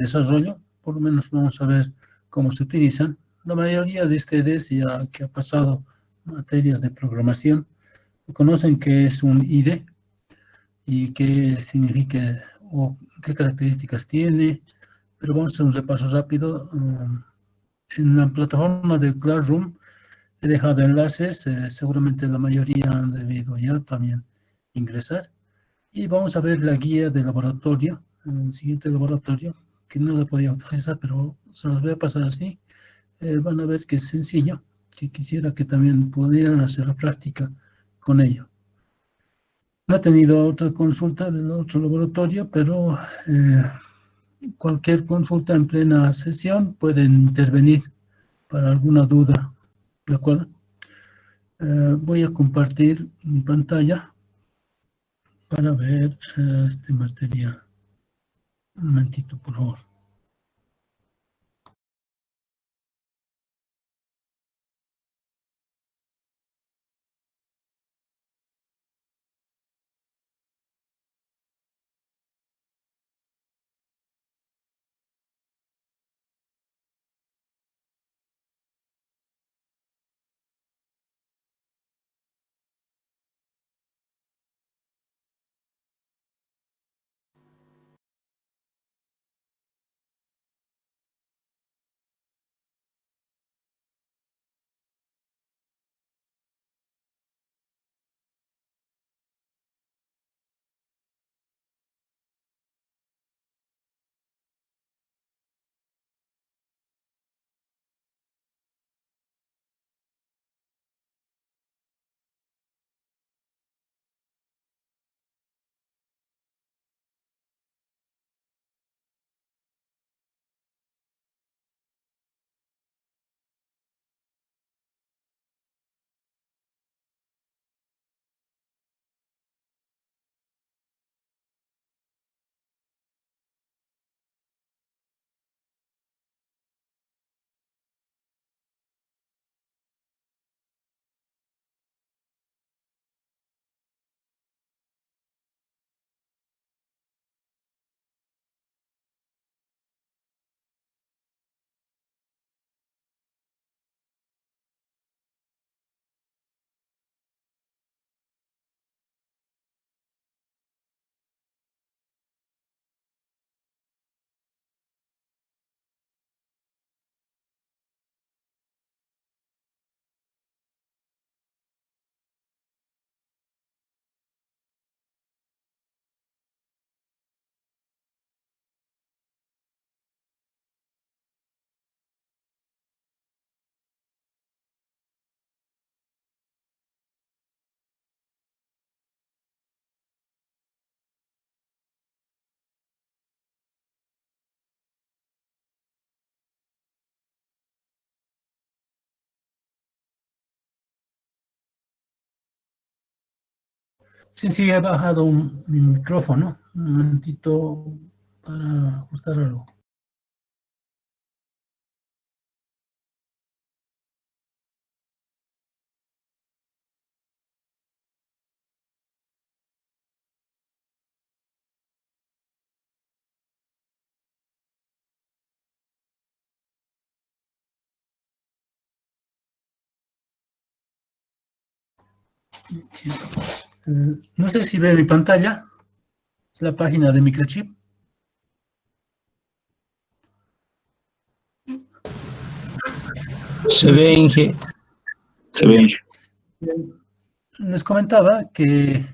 desarrollo, por lo menos vamos a ver cómo se utilizan. La mayoría de ustedes, ya que ha pasado materias de programación, conocen qué es un IDE y qué significa o qué características tiene, pero vamos a hacer un repaso rápido. En la plataforma de Classroom he dejado enlaces, seguramente la mayoría han debido ya también ingresar. Y vamos a ver la guía de laboratorio, el siguiente laboratorio, que no la podía utilizar, pero se los voy a pasar así. Van a ver que es sencillo, que quisiera que también pudieran hacer la práctica con ello. No he tenido otra consulta del otro laboratorio, pero cualquier consulta en plena sesión pueden intervenir para alguna duda, ¿de acuerdo? Voy a compartir mi pantalla para ver este material. Un momentito, por favor. Sí, he bajado mi micrófono. Un momentito para ajustar algo. No sé si ve mi pantalla. Es la página de Microchip. Se ve, Inge. Se ve. Les comentaba que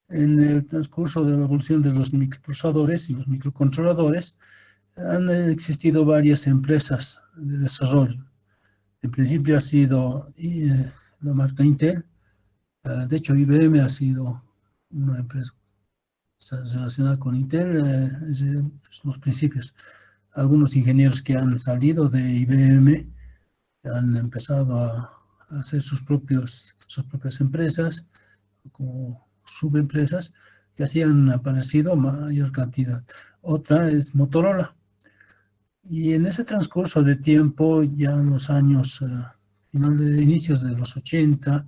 en el transcurso de la evolución de los microprocesadores y los microcontroladores han existido varias empresas de desarrollo. En principio ha sido la marca Intel. De hecho, IBM ha sido una empresa relacionada con Intel desde los principios. Algunos ingenieros que han salido de IBM han empezado a hacer sus propias empresas, como subempresas, y así han aparecido mayor cantidad. Otra es Motorola. Y en ese transcurso de tiempo, ya en los años, inicios de los 80,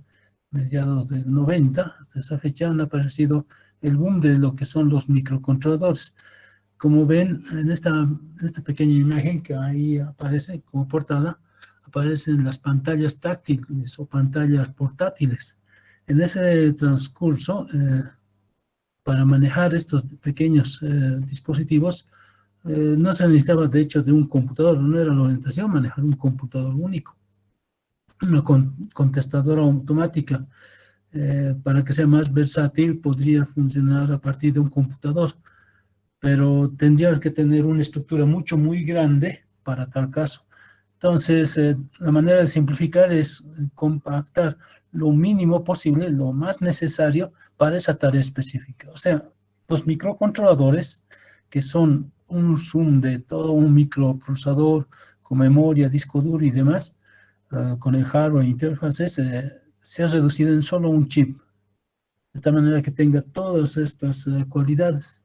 mediados del 90, hasta esa fecha han aparecido el boom de lo que son los microcontroladores. Como ven en esta pequeña imagen que ahí aparece como portada, aparecen las pantallas táctiles o pantallas portátiles. En ese transcurso, para manejar estos pequeños dispositivos, no se necesitaba de hecho de un computador, no era la orientación manejar un computador único, una contestadora automática. Para que sea más versátil, podría funcionar a partir de un computador, pero tendrías que tener una estructura muy grande para tal caso. Entonces, la manera de simplificar es compactar lo mínimo posible, lo más necesario para esa tarea específica. O sea, los microcontroladores, que son un zoom de todo un microprocesador con memoria, disco duro y demás, con el hardware e interfaces, se ha reducido en solo un chip, de tal manera que tenga todas estas cualidades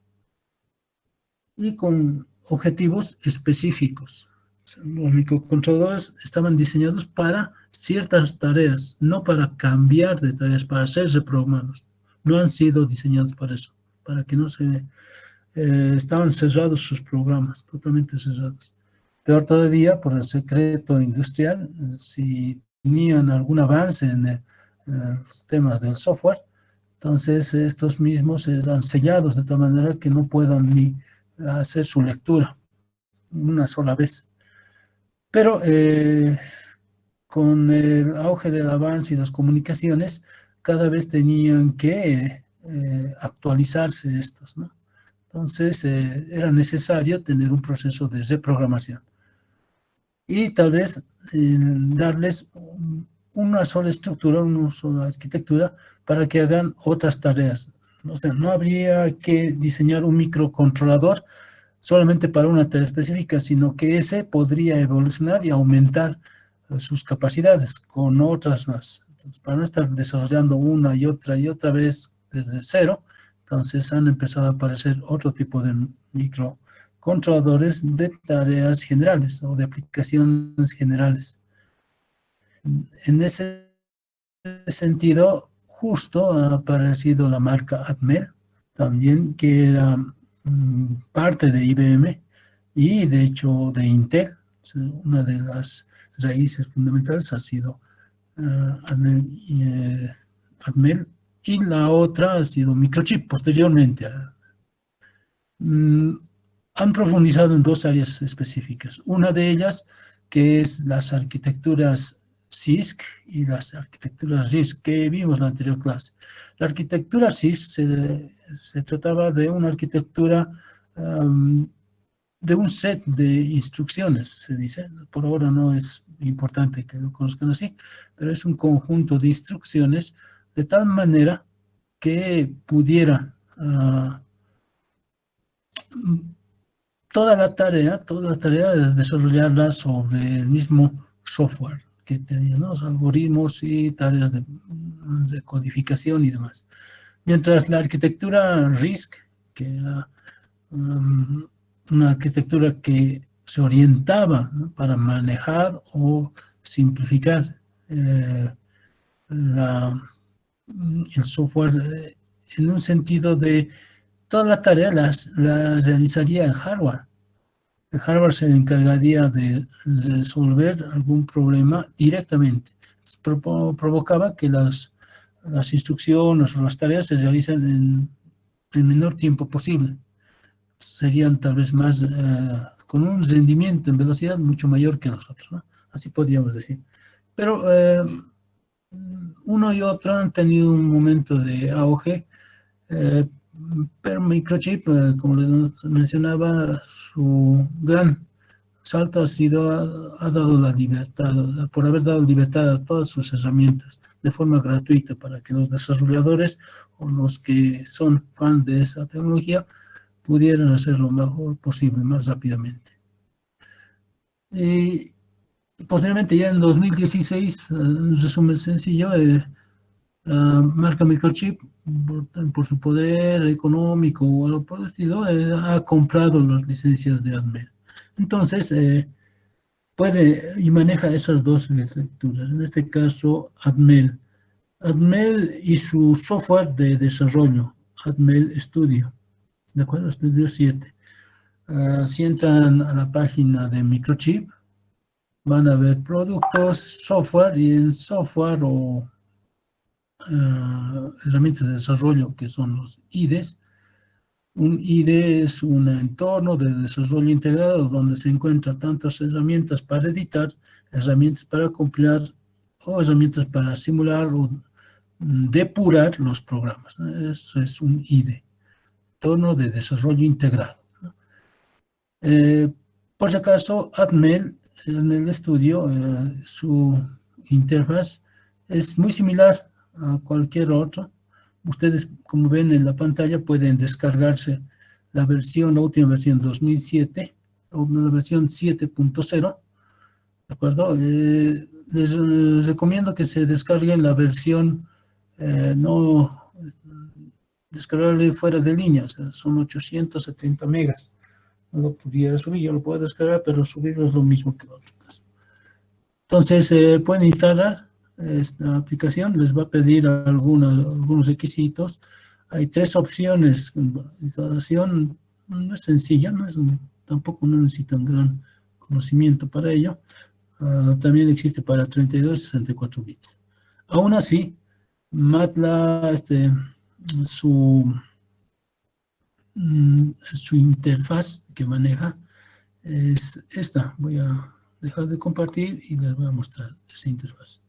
y con objetivos específicos. O sea, los microcontroladores estaban diseñados para ciertas tareas, no para cambiar de tareas, para ser reprogramados. No han sido diseñados para eso, para que no se... estaban cerrados sus programas, totalmente cerrados. Peor todavía, por el secreto industrial, si tenían algún avance en los temas del software, entonces estos mismos eran sellados de tal manera que no puedan ni hacer su lectura una sola vez. Pero con el auge del avance y las comunicaciones, cada vez tenían que actualizarse estos, ¿no? Entonces era necesario tener un proceso de reprogramación y tal vez darles una sola estructura, una sola arquitectura para que hagan otras tareas. O sea, no habría que diseñar un microcontrolador solamente para una tarea específica, sino que ese podría evolucionar y aumentar sus capacidades con otras más. Entonces, para no estar desarrollando una y otra vez desde cero, entonces han empezado a aparecer otro tipo de microcontroladores de tareas generales o de aplicaciones generales. En ese sentido, justo ha aparecido la marca Atmel, también que era parte de IBM y de hecho de Intel. Una de las raíces fundamentales ha sido Atmel y la otra ha sido Microchip posteriormente. Han profundizado en dos áreas específicas. Una de ellas que es las arquitecturas CISC y las arquitecturas RISC que vimos en la anterior clase. La arquitectura CISC se trataba de una arquitectura de un set de instrucciones, se dice. Por ahora no es importante que lo conozcan así, pero es un conjunto de instrucciones de tal manera que pudiera toda la tarea es desarrollarla sobre el mismo software que tenía, ¿no? Los algoritmos y tareas de codificación y demás. Mientras la arquitectura RISC, que era una arquitectura que se orientaba, ¿no?, para manejar o simplificar el software en un sentido de toda la tarea la realizaría el hardware. El hardware se encargaría de resolver algún problema directamente. Provocaba que las instrucciones o las tareas se realicen en el menor tiempo posible. Serían tal vez más, con un rendimiento en velocidad mucho mayor que los otros, ¿no? Así podríamos decir. Pero uno y otro han tenido un momento de auge, pero Microchip, como les mencionaba, su gran salto ha dado la libertad, por haber dado libertad a todas sus herramientas de forma gratuita para que los desarrolladores o los que son fans de esa tecnología pudieran hacer lo mejor posible, más rápidamente. Y posteriormente, ya en 2016, un resumen sencillo, la marca Microchip, por su poder económico o algo por el estilo, ha comprado las licencias de Atmel. Entonces, puede y maneja esas dos lecturas. En este caso, Atmel. Atmel y su software de desarrollo, Atmel Studio, ¿de acuerdo? Studio 7. Si entran a la página de Microchip, van a ver productos, software, y en software o herramientas de desarrollo, que son los IDEs. Un IDE es un entorno de desarrollo integrado donde se encuentran tantas herramientas para editar, herramientas para compilar o herramientas para simular o depurar los programas. Eso es un IDE, entorno de desarrollo integrado. Por si acaso, Atmel, en el estudio, su interfaz es muy similar a cualquier otro. Ustedes, como ven en la pantalla, pueden descargarse la versión, la última versión 2007 o la versión 7.0, ¿de acuerdo? Les recomiendo que se descarguen la versión no descargable fuera de línea, o sea, son 870 megas. No lo pudiera subir, yo lo puedo descargar, pero subirlo es lo mismo que otros. Entonces, pueden instalar esta aplicación, les va a pedir algunos requisitos. Hay 3 opciones. La instalación no es sencilla, tampoco no necesitan gran conocimiento para ello. También existe para 32 y 64 bits. Aún así, MATLAB, su interfaz que maneja es esta. Voy a dejar de compartir y les voy a mostrar esa interfaz.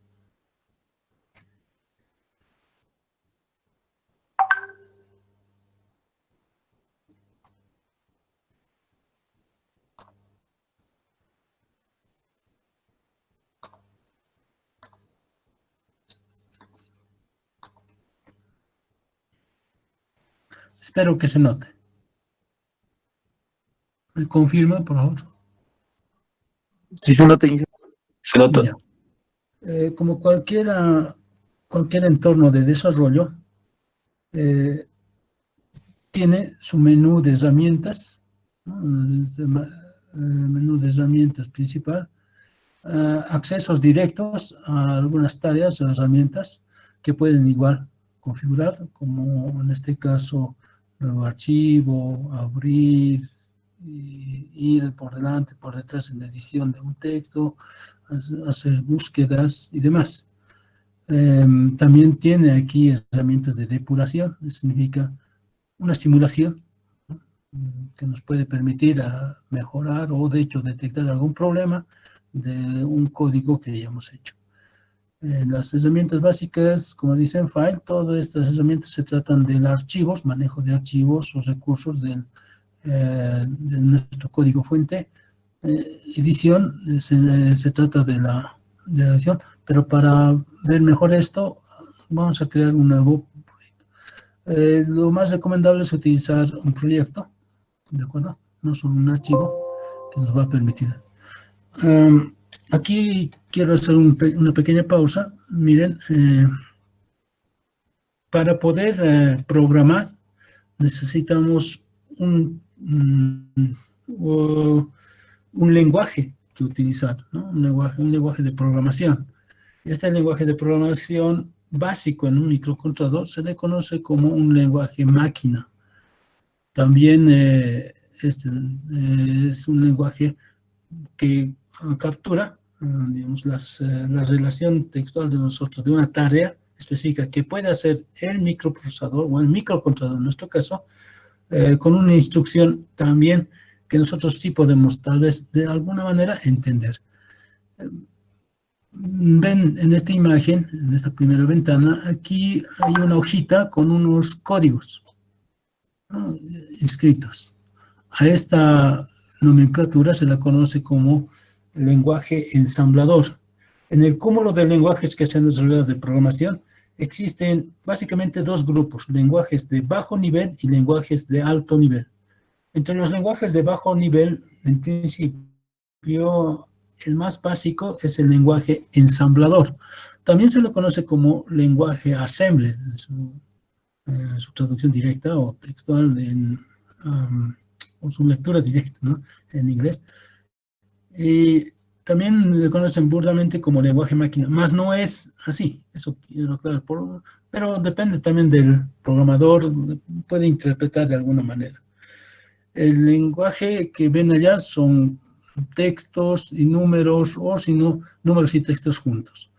Espero que se note. ¿Me confirma, por favor? Sí, se nota, ingeniero. Se nota. Ya. Como cualquier entorno de desarrollo, tiene su menú de herramientas, ¿no? Menú de herramientas principal, accesos directos a algunas tareas o herramientas que pueden igual configurar, como en este caso, nuevo archivo, abrir, ir por delante, por detrás en la edición de un texto, hacer búsquedas y demás. También tiene aquí herramientas de depuración, significa una simulación, ¿no? Que nos puede permitir mejorar o de hecho detectar algún problema de un código que hayamos hecho. Las herramientas básicas, como dicen File, todas estas herramientas se tratan de archivos, manejo de archivos o recursos de nuestro código fuente. Edición, se trata de la edición, pero para ver mejor esto, vamos a crear un nuevo proyecto. Lo más recomendable es utilizar un proyecto, ¿de acuerdo? No solo un archivo que nos va a permitir. Aquí quiero hacer una pequeña pausa. Miren, para poder programar necesitamos un lenguaje que utilizar, ¿no? Un lenguaje de programación. Este lenguaje de programación básico en un microcontrolador se le conoce como un lenguaje máquina. También es un lenguaje que captura, digamos, la relación textual de nosotros de una tarea específica que puede hacer el microprocesador o el microcontrolador en nuestro caso, con una instrucción también que nosotros sí podemos tal vez de alguna manera entender. Ven en esta imagen, en esta primera ventana, aquí hay una hojita con unos códigos, ¿no?, inscritos. A esta nomenclatura se la conoce como lenguaje ensamblador. En el cúmulo de lenguajes que se han desarrollado de programación, existen básicamente 2 grupos, lenguajes de bajo nivel y lenguajes de alto nivel. Entre los lenguajes de bajo nivel, en principio, el más básico es el lenguaje ensamblador. También se lo conoce como lenguaje assembler, en su traducción directa o textual, o su lectura directa, ¿no?, en inglés. Y también le conocen burdamente como lenguaje máquina, más no es así, eso quiero aclarar, pero depende también del programador, puede interpretar de alguna manera. El lenguaje que ven allá son textos y números, o si no, números y textos juntos.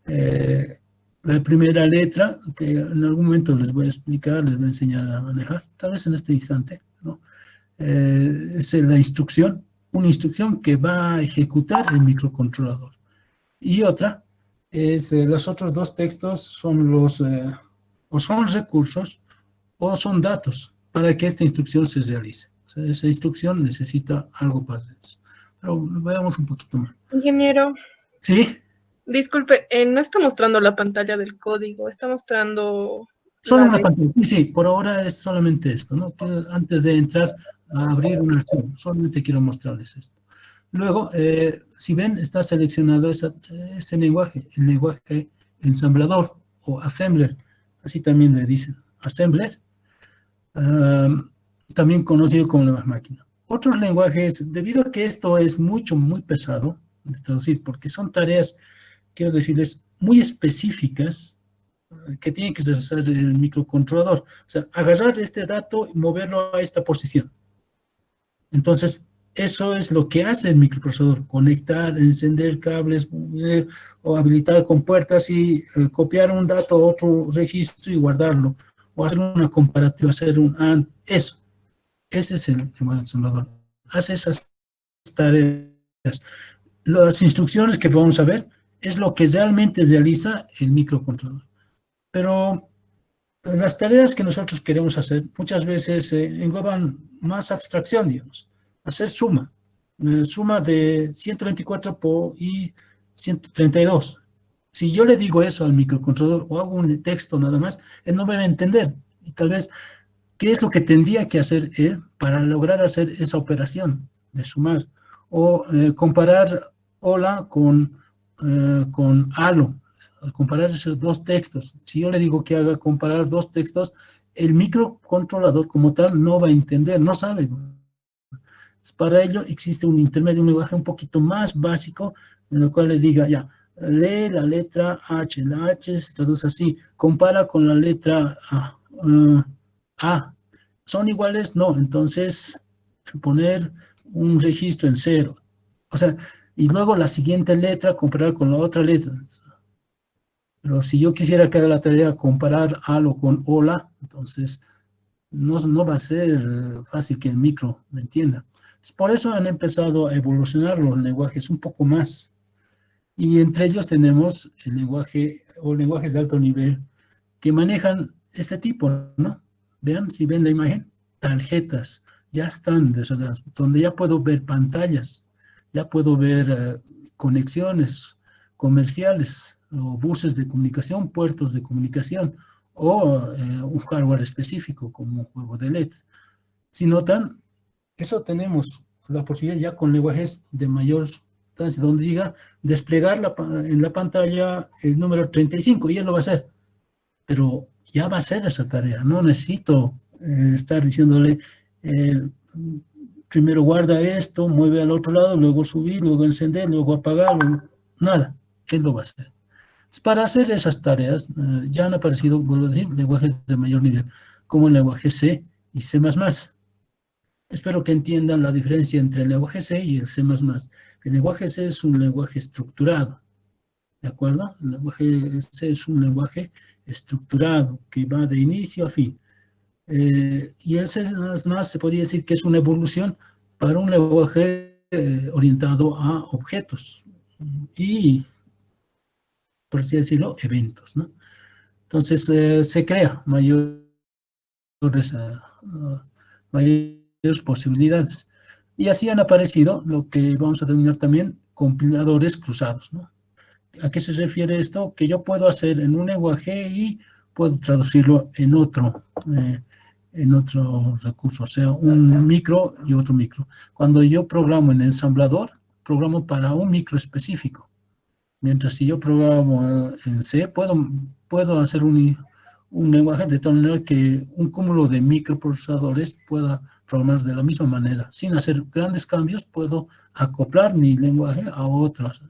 La primera letra, que en algún momento les voy a explicar, les voy a enseñar a manejar, tal vez en este instante, ¿no? Es la instrucción, una instrucción que va a ejecutar el microcontrolador. Y otra es, los otros dos textos son o son recursos o son datos para que esta instrucción se realice. O sea, esa instrucción necesita algo para eso. Pero veamos un poquito más. Ingeniero, ¿Sí? disculpe, no está mostrando la pantalla del código, está mostrando Solo la una de... pantalla. Sí, sí, por ahora es solamente esto, ¿no? Que antes de entrar a abrir un archivo, solamente quiero mostrarles esto. Luego, si ven, está seleccionado ese lenguaje, el lenguaje ensamblador o assembler, así también le dicen, assembler, también conocido como lenguaje máquina. Otros lenguajes, debido a que esto es muy pesado de traducir, porque son tareas, quiero decirles, muy específicas, que tiene que hacer el microcontrolador. O sea, agarrar este dato y moverlo a esta posición. Entonces, eso es lo que hace el microprocesador: conectar, encender cables, mover, o habilitar con puertas y copiar un dato a otro registro y guardarlo, o hacer una comparativa, hacer un AND. Eso, ese es el ensamblador. Hace esas tareas. Las instrucciones que vamos a ver es lo que realmente realiza el microcontrolador. Pero las tareas que nosotros queremos hacer muchas veces engloban más abstracción, digamos. Hacer suma de 124 y 132. Si yo le digo eso al microcontrolador o hago un texto nada más, él no me va a entender. Y tal vez, ¿qué es lo que tendría que hacer él para lograr hacer esa operación de sumar? O comparar hola con halo. Al comparar esos dos textos, si yo le digo que haga comparar dos textos, el microcontrolador como tal no va a entender, no sabe. Para ello existe un intermedio, un lenguaje un poquito más básico, en el cual le diga, ya, lee la letra H, la H se traduce así, compara con la letra A. ¿Son iguales? No, entonces poner un registro en 0. O sea, y luego la siguiente letra comparar con la otra letra. Pero si yo quisiera que haga la tarea comparar halo con hola, entonces no va a ser fácil que el micro me entienda. Por eso han empezado a evolucionar los lenguajes un poco más. Y entre ellos tenemos el lenguaje o lenguajes de alto nivel que manejan este tipo, ¿no? Vean, si ven la imagen, tarjetas ya están desarrolladas, donde ya puedo ver pantallas, ya puedo ver conexiones comerciales, o buses de comunicación, puertos de comunicación, o un hardware específico como un juego de LED. Si notan, eso tenemos la posibilidad ya con lenguajes de mayor distancia, donde diga desplegar en la pantalla el número 35, y él lo va a hacer. Pero ya va a hacer esa tarea, no necesito estar diciéndole, primero guarda esto, mueve al otro lado, luego subir, luego encender, luego apagar, nada, él lo va a hacer. Para hacer esas tareas ya han aparecido, vuelvo a decir, lenguajes de mayor nivel, como el lenguaje C y C++. Espero que entiendan la diferencia entre el lenguaje C y el C++. El lenguaje C es un lenguaje estructurado, ¿de acuerdo? El lenguaje C es un lenguaje estructurado que va de inicio a fin. Y el C++ se podría decir que es una evolución para un lenguaje orientado a objetos y, por así decirlo, eventos, ¿no? Entonces, se crea mayores posibilidades. Y así han aparecido lo que vamos a denominar también compiladores cruzados, ¿no? ¿A qué se refiere esto? Que yo puedo hacer en un lenguaje y puedo traducirlo en otro recurso, o sea, un micro y otro micro. Cuando yo programo en ensamblador, programo para un micro específico. Mientras si yo programo en C, puedo hacer un lenguaje de tal manera que un cúmulo de microprocesadores pueda programar de la misma manera. Sin hacer grandes cambios, puedo acoplar mi lenguaje a otros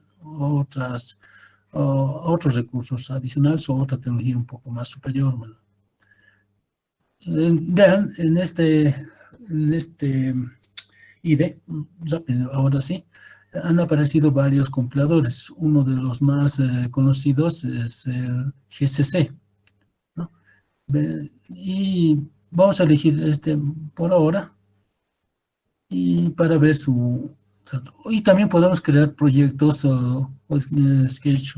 recursos adicionales o otra tecnología un poco más superior. Vean, en este en este IDE, rápido, ahora sí, han aparecido varios compiladores. Uno de los más conocidos es el GCC, ¿no? Y vamos a elegir este por ahora y para ver su... Y también podemos crear proyectos Sketch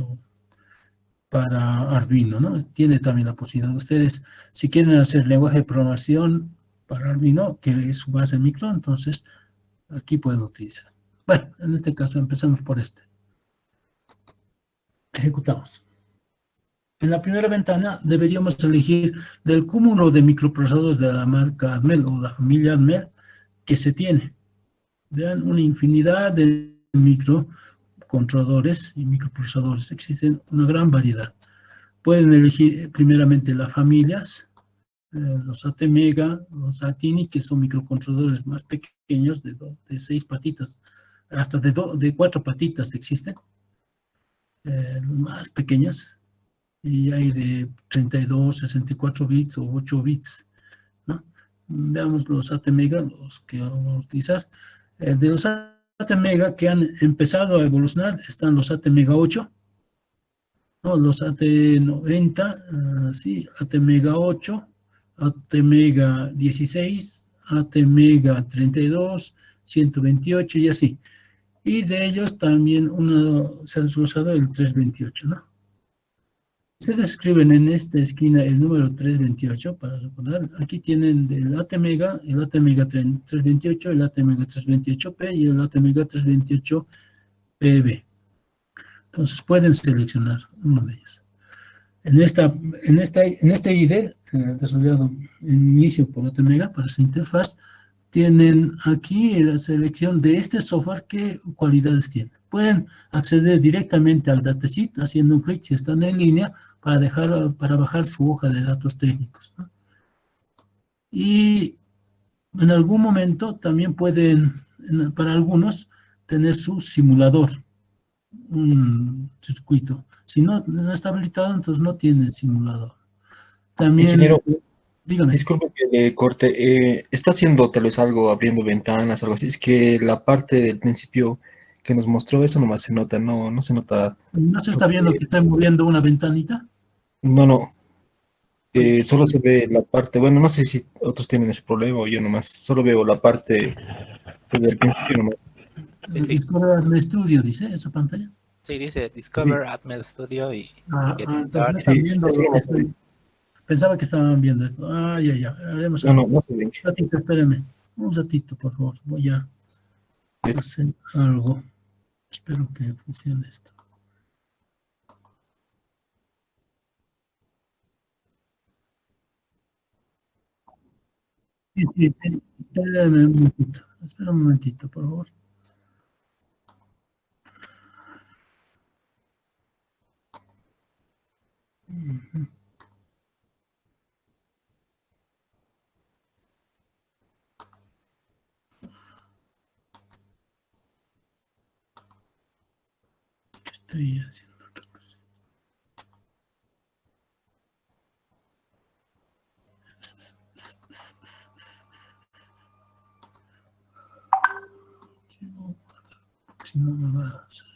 para Arduino, ¿no? Tiene también la posibilidad. Ustedes, si quieren hacer lenguaje de programación para Arduino, que es su base micro, entonces aquí pueden utilizar. Bueno, en este caso empezamos por este. Ejecutamos. En la primera ventana deberíamos elegir del cúmulo de microprocesadores de la marca Atmel o la familia Atmel que se tiene. Vean, una infinidad de microcontroladores y microprocesadores. Existen una gran variedad. Pueden elegir primeramente las familias, los ATmega, los ATINI, que son microcontroladores más pequeños de 6 patitas, hasta de 4 patitas existen, más pequeñas, y hay de 32, 64 bits o 8 bits, ¿no? Veamos los ATmega, los que vamos a utilizar. De los ATmega que han empezado a evolucionar, están los ATmega 8, ¿no? Los AT90, sí, ATmega 8, ATmega 16, ATmega 32, 128 y así. Y de ellos también se ha desglosado el 328, ¿no? Ustedes escriben en esta esquina el número 328 para recordar. Aquí tienen el ATmega 328, el ATmega 328P y el ATmega 328PB. Entonces pueden seleccionar uno de ellos. En este IDE, desarrollado en inicio por ATmega para esa interfaz, tienen aquí la selección de este software, qué cualidades tiene. Pueden acceder directamente al datasheet haciendo un clic si están en línea para bajar su hoja de datos técnicos, ¿no? Y en algún momento también pueden, para algunos, tener su simulador, un circuito. Si no está habilitado, entonces no tiene simulador. También, Ingeniero, dígame. disculpe que le corte. Está haciendo tal vez algo, abriendo ventanas, algo así. Es que la parte del principio que nos mostró, eso nomás se nota, no se nota. ¿No se está viendo que está moviendo una ventanita? No. Oye, Solo se ve la parte, bueno, no sé si otros tienen ese problema o yo nomás, solo veo la parte desde el principio nomás. Sí, sí. Discover Atmel Studio, dice esa pantalla. Sí, dice Discover Atmel Studio y Get Entonces no Started. están Sí, viendo sí, lo que no se ve. estoy. Pensaba que estaban viendo esto. Ya. Haremos No, algo. no se ve. Un ratito, espérenme. Un ratito, por favor. Voy a hacer algo. Espero que funcione esto. Sí. Espérenme un momentito. Espera un momentito, por favor. ¿Qué estoy haciendo? Si no me va a hacer.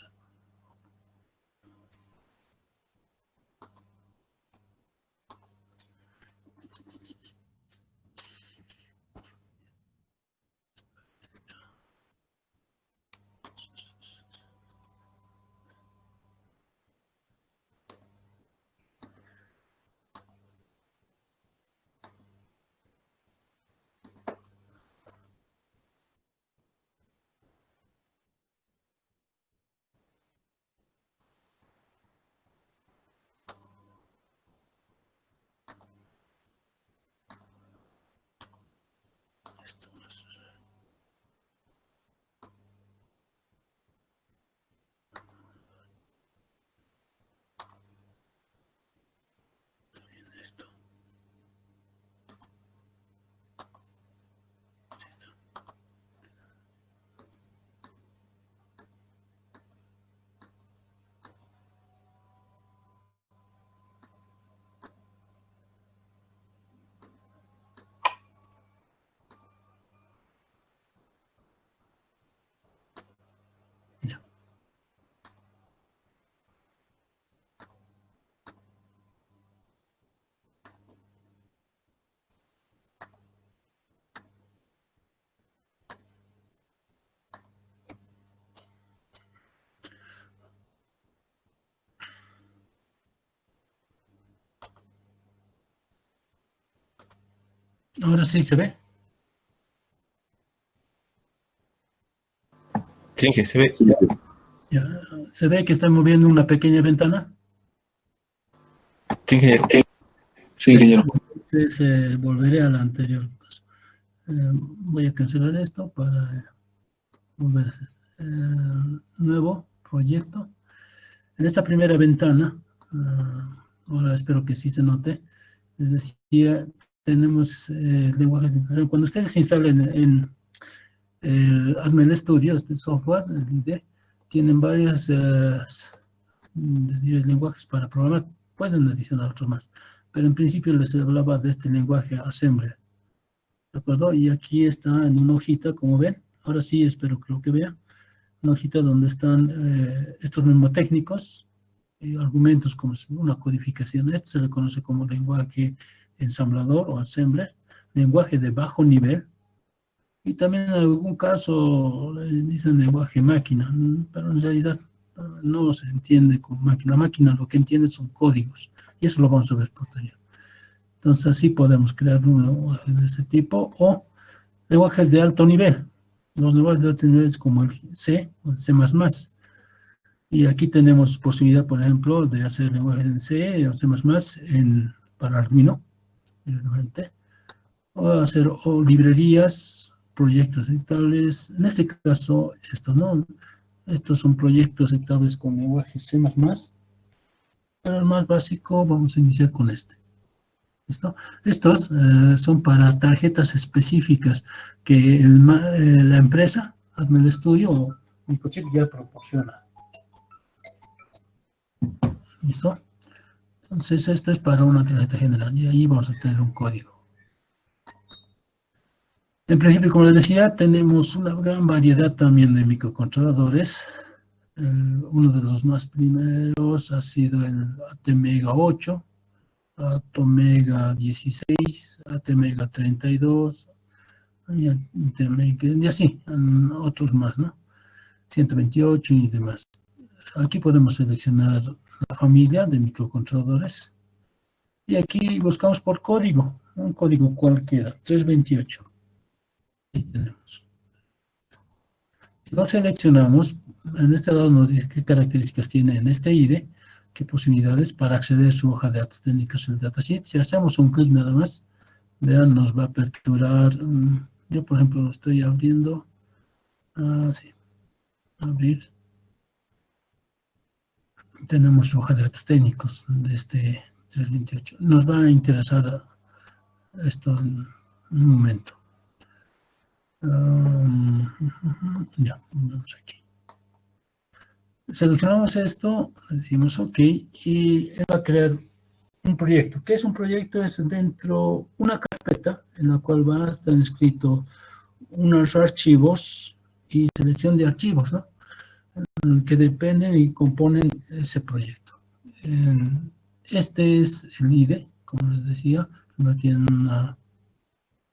Ahora sí se ve. Sí, que se ve. Ya, se ve que está moviendo una pequeña ventana. Sí, ingeniero. Sí, ingeniero. Entonces volveré a la anterior. Voy a cancelar esto para volver. Nuevo proyecto. En esta primera ventana, ahora espero que sí se note, les decía, tenemos lenguajes de programación. Cuando ustedes se instalen en el Admel Studio, este software, el IDE, tienen varios lenguajes para programar. Pueden adicionar otros más, pero en principio les hablaba de este lenguaje Assembler. ¿De acuerdo? Y aquí está en una hojita, como ven. Ahora sí, espero que lo que vean. Una hojita donde están estos mnemotécnicos y argumentos como una codificación. Esto se le conoce como lenguaje ensamblador o assembler, lenguaje de bajo nivel, y también en algún caso dicen lenguaje máquina, pero en realidad no se entiende con máquina. Máquina lo que entiende son códigos, y eso lo vamos a ver posterior. Entonces así podemos crear un lenguaje de ese tipo, o lenguajes de alto nivel. Los lenguajes de alto nivel es como el C o el C++. Y aquí tenemos posibilidad, por ejemplo, de hacer lenguajes en C o C++ para Arduino, directamente, o hacer librerías, proyectos ejecutables. En este caso, estos no. Estos son proyectos ejecutables con lenguaje C++, pero el más básico vamos a iniciar con este. ¿Listo? Estos son para tarjetas específicas que la empresa, Admel Studio o Microchip ya proporciona. ¿Listo? Entonces, esto es para una tarjeta general y ahí vamos a tener un código. En principio, como les decía, tenemos una gran variedad también de microcontroladores. Uno de los más primeros ha sido el ATmega 8, ATmega 16, ATmega 32, y así, otros más, ¿no? 128 y demás. Aquí podemos seleccionar la familia de microcontroladores. Y aquí buscamos por código, un código cualquiera, 328. Ahí tenemos. Si lo seleccionamos, en este lado nos dice qué características tiene en este IDE, qué posibilidades para acceder a su hoja de datos técnicos, el datasheet. Si hacemos un clic nada más, vean, nos va a aperturar. Yo, por ejemplo, lo estoy abriendo. Sí, abrir. Tenemos su hoja de datos técnicos de este 328. Nos va a interesar esto en un momento. Ya, vamos aquí. Seleccionamos esto, decimos OK, y él va a crear un proyecto. ¿Qué es un proyecto? Es dentro una carpeta en la cual va a estar inscrito unos archivos y selección de archivos, ¿no? Que dependen y componen ese proyecto. Este es el IDE, como les decía. Tiene una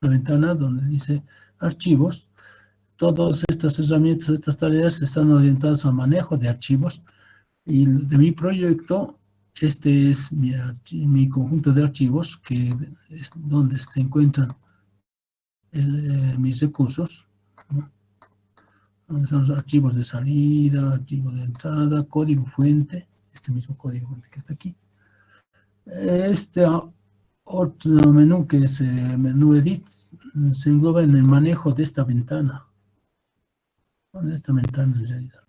ventana donde dice archivos. Todas estas herramientas, estas tareas están orientadas al manejo de archivos. Y de mi proyecto, este es mi conjunto de archivos, que es donde se encuentran mis recursos, ¿no? Son los archivos de salida, archivos de entrada, código fuente, este mismo código fuente que está aquí. Este otro menú, que es menú Edit, se engloba en el manejo de esta ventana. De esta ventana en realidad.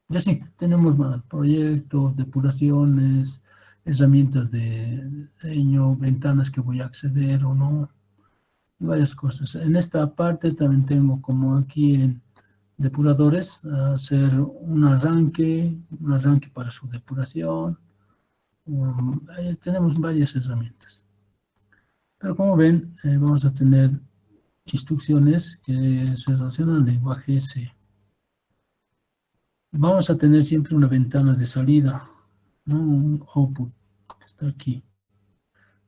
Y así, tenemos más proyectos, depuraciones, herramientas de diseño, ventanas que voy a acceder o no, y varias cosas. En esta parte también tengo, como aquí en depuradores, hacer un arranque para su depuración. Tenemos varias herramientas. Pero como ven, vamos a tener instrucciones que se relacionan al lenguaje C. Vamos a tener siempre una ventana de salida, ¿no? Un output, que está aquí.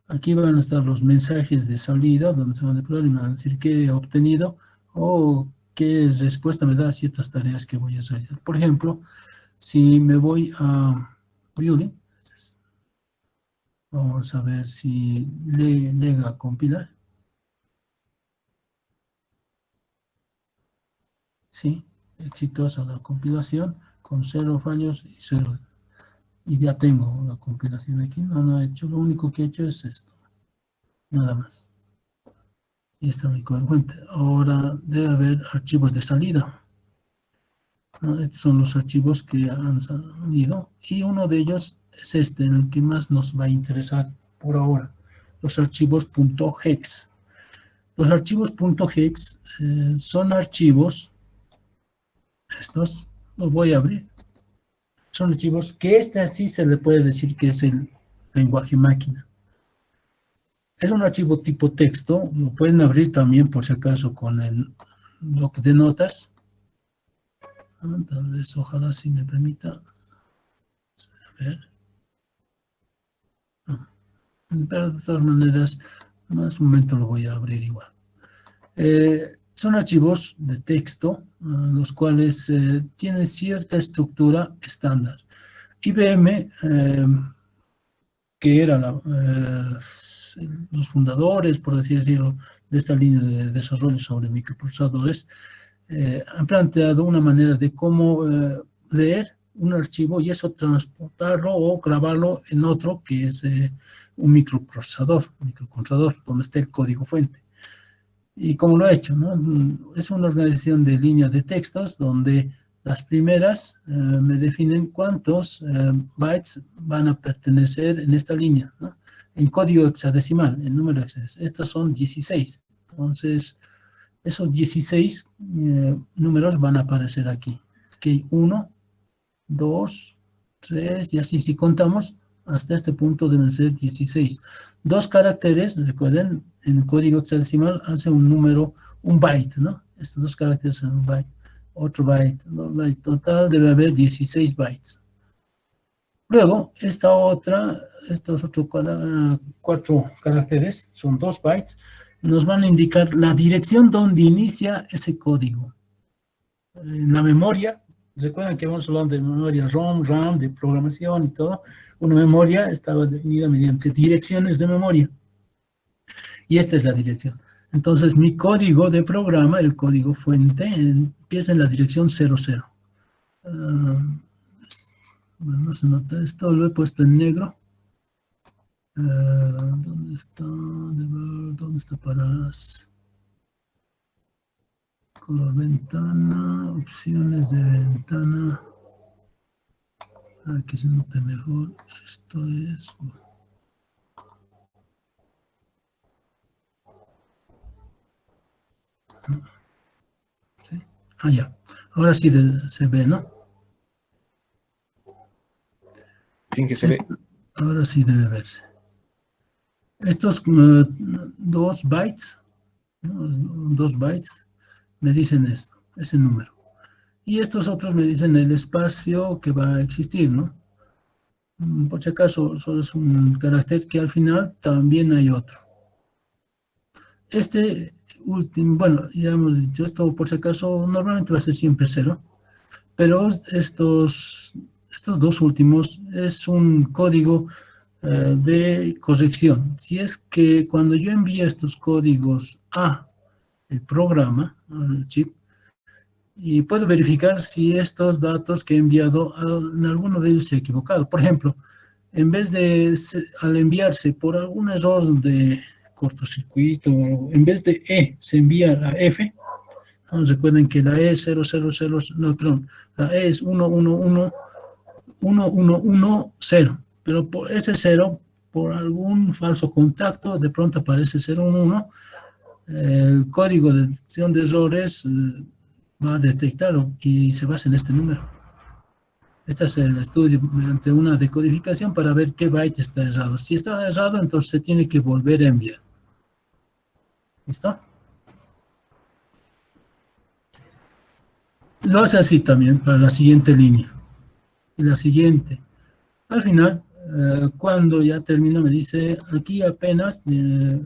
Aquí van a estar los mensajes de salida, donde se van a depurar y me van a decir qué he obtenido o qué respuesta me da a ciertas tareas que voy a realizar. Por ejemplo, si me voy a Viewing, vamos a ver si llega a compilar. Sí, exitosa la compilación con 0 fallos y 0. Y ya tengo la compilación aquí. No he hecho, lo único que he hecho es esto. Nada más. Y está mi código fuente. Ahora debe haber archivos de salida. Estos son los archivos que han salido. Y uno de ellos es este, en el que más nos va a interesar por ahora. Los archivos .hex. Los archivos .hex son archivos, estos los voy a abrir, son archivos que sí se le puede decir que es el lenguaje máquina. Es un archivo tipo texto, lo pueden abrir también por si acaso con el bloc de notas. Tal vez, ojalá si me permita. A ver. No. Pero de todas maneras, más un momento lo voy a abrir igual. Son archivos de texto, los cuales tienen cierta estructura estándar. IBM, que era los fundadores, por así decirlo, de esta línea de desarrollo sobre microprocesadores, han planteado una manera de cómo leer un archivo y eso transportarlo o grabarlo en otro que es un microcontrolador, donde está el código fuente. Y como lo he hecho, ¿no? Es una organización de líneas de textos donde las primeras me definen cuántos bytes van a pertenecer en esta línea, ¿no? En código hexadecimal, en número hexadecimal. Estos son 16. Entonces, esos 16 números van a aparecer aquí. Aquí 1, 2, 3, y así si contamos, hasta este punto deben ser 16. 2 caracteres, recuerden, en el código hexadecimal hace un número, un byte, ¿no? Estos 2 caracteres son un byte, otro byte, 2 bytes. Total debe haber 16 bytes. Luego, estos otros 4 caracteres, son 2 bytes, nos van a indicar la dirección donde inicia ese código. En la memoria, recuerden que vamos hablando de memoria ROM, RAM, de programación y todo. Una memoria estaba definida mediante direcciones de memoria. Y esta es la dirección. Entonces, mi código de programa, el código fuente, empieza en la dirección 00. Bueno, no se nota esto, lo he puesto en negro. ¿Dónde está? ¿Dónde está para las color ventana? Opciones de ventana. Para que se note mejor. Esto es... ¿Sí? Ah, ya. Ahora sí se ve, ¿no? Sin que se ve. Ahora sí debe verse. Estos 2 bytes, ¿no? 2 bytes, me dicen esto, ese número. Y estos otros me dicen el espacio que va a existir, ¿no? Por si acaso, solo es un carácter que al final también hay otro. Este último, bueno, ya hemos dicho esto, por si acaso, normalmente va a ser siempre 0, pero estos 2 últimos es un código de corrección. Si es que cuando yo envío estos códigos a el programa, al chip, y puedo verificar si estos datos que he enviado, en alguno de ellos se ha equivocado. Por ejemplo, en vez de, al enviarse por algún error de cortocircuito, en vez de E se envía a F, ¿no? Recuerden que la E es 000, no, perdón, la E es 1110, pero por ese 0, por algún falso contacto, de pronto aparece 011, el código de detección de errores va a detectarlo y se basa en este número. Este es el estudio mediante una decodificación para ver qué byte está errado. Si está errado, entonces se tiene que volver a enviar. ¿Listo? Lo hace así también para la siguiente línea. Y la siguiente. Al final, cuando ya termina, me dice, aquí apenas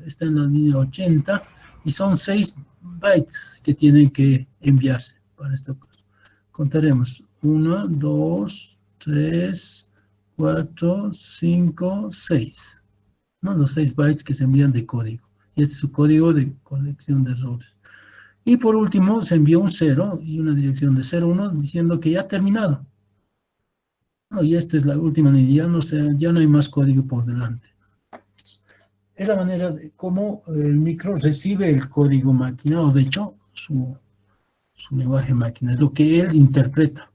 está en la línea 80 y son 6 bytes que tienen que enviarse para este caso. Contaremos 1, 2, 3, 4, 5, 6. ¿No? Los 6 bytes que se envían de código. Y este es su código de colección de errores. Y por último se envió un 0 y una dirección de 0,1 diciendo que ya ha terminado. Y esta es la última línea, ya no hay más código por delante. Es la manera de cómo el micro recibe el código máquina, o de hecho, su lenguaje máquina, es lo que él interpreta.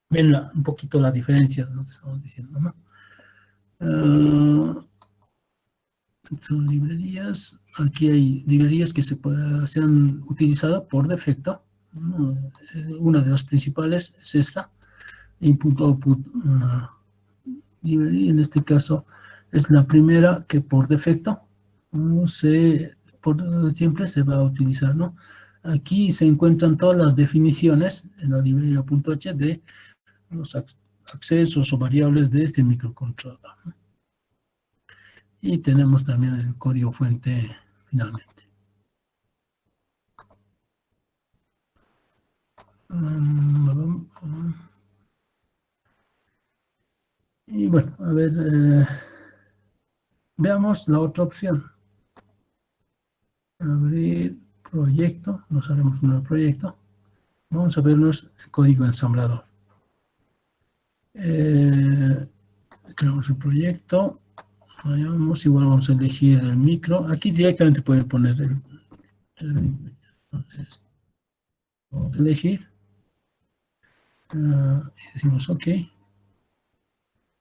Ven un poquito la diferencia de lo que estamos diciendo, ¿no? Son librerías, aquí hay librerías que se han utilizado por defecto, ¿no? Una de las principales es esta, input-output librería, en este caso es la primera que por defecto siempre se va a utilizar, ¿no? Aquí se encuentran todas las definiciones en la librería .h de los accesos o variables de este microcontrolador, ¿no? Y tenemos también el código fuente finalmente. Y bueno, a ver, veamos la otra opción. Abrir proyecto, nos haremos un nuevo proyecto. Vamos a vernos el código ensamblador. Creamos el proyecto. Igual vamos a elegir el micro. Aquí directamente pueden poner entonces, vamos a elegir. Y decimos OK.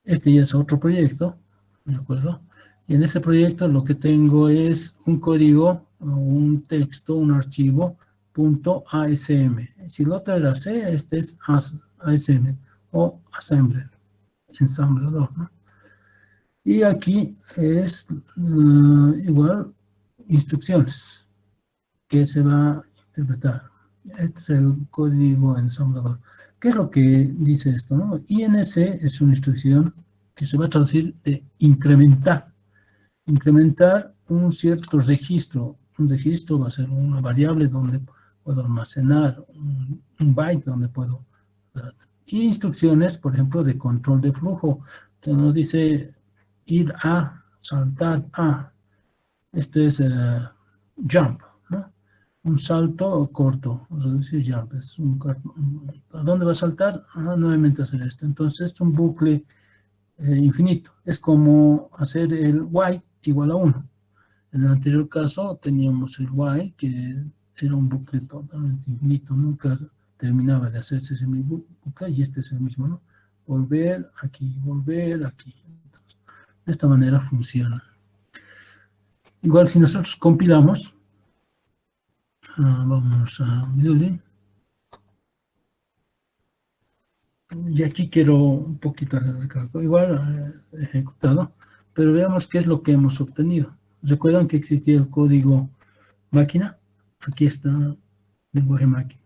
Este ya es otro proyecto, ¿de acuerdo? Y en este proyecto lo que tengo es un código, un texto, un archivo .asm. Si el otro era C, este es ASM o assembler, ensamblador, ¿no? Y aquí es igual instrucciones que se va a interpretar. Este es el código ensamblador. ¿Qué es lo que dice esto, no? INC es una instrucción que se va a traducir de incrementar. Incrementar un cierto registro. Un registro va a ser una variable donde puedo almacenar un byte donde puedo dar. Y instrucciones, por ejemplo, de control de flujo, que nos dice ir a, saltar a. Este es jump, ¿no? Un salto corto, reducir jump, es ¿a dónde va a saltar? Nuevamente hacer esto. Entonces es un bucle infinito. Es como hacer el while igual a 1. En el anterior caso teníamos el while, que era un bucle totalmente infinito, nunca terminaba de hacerse ese mismo bucle, y este es el mismo, ¿no? Volver aquí, volver aquí. Entonces, de esta manera funciona. Igual si nosotros compilamos, vamos a Building. Y aquí quiero un poquito de recalco. Igual ejecutado, pero veamos qué es lo que hemos obtenido. ¿Recuerdan que existía el código máquina? Aquí está lenguaje máquina.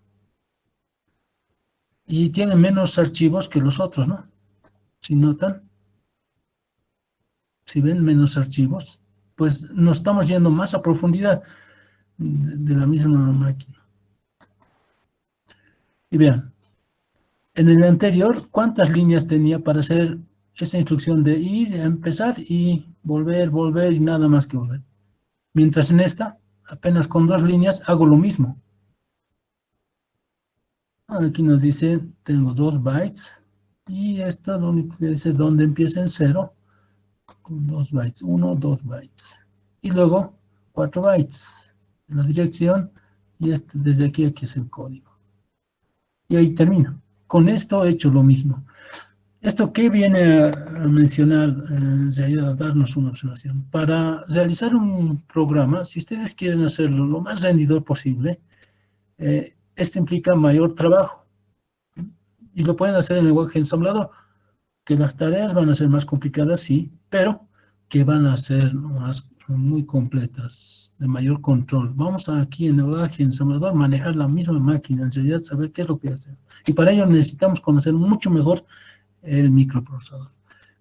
Y tiene menos archivos que los otros, ¿no? Si notan, si ven menos archivos, pues nos estamos yendo más a profundidad de la misma máquina. Y vean, en el anterior, ¿cuántas líneas tenía para hacer esa instrucción de ir, empezar y volver, volver y nada más que volver? Mientras en esta, apenas con 2 líneas, hago lo mismo. Aquí nos dice, tengo 2 bytes, y esto lo único que dice dónde empieza en 0, con 2 bytes, 1, 2 bytes. Y luego 4 bytes, la dirección, y desde aquí es el código. Y ahí termino. Con esto he hecho lo mismo. ¿Esto qué viene a mencionar? A darnos una observación. Para realizar un programa, si ustedes quieren hacerlo lo más rendidor posible, esto implica mayor trabajo. Y lo pueden hacer en el lenguaje ensamblador, que las tareas van a ser más complicadas, sí, pero que van a ser muy completas, de mayor control. Vamos aquí en el lenguaje ensamblador manejar la misma máquina, en realidad saber qué es lo que hace. Y para ello necesitamos conocer mucho mejor el microprocesador.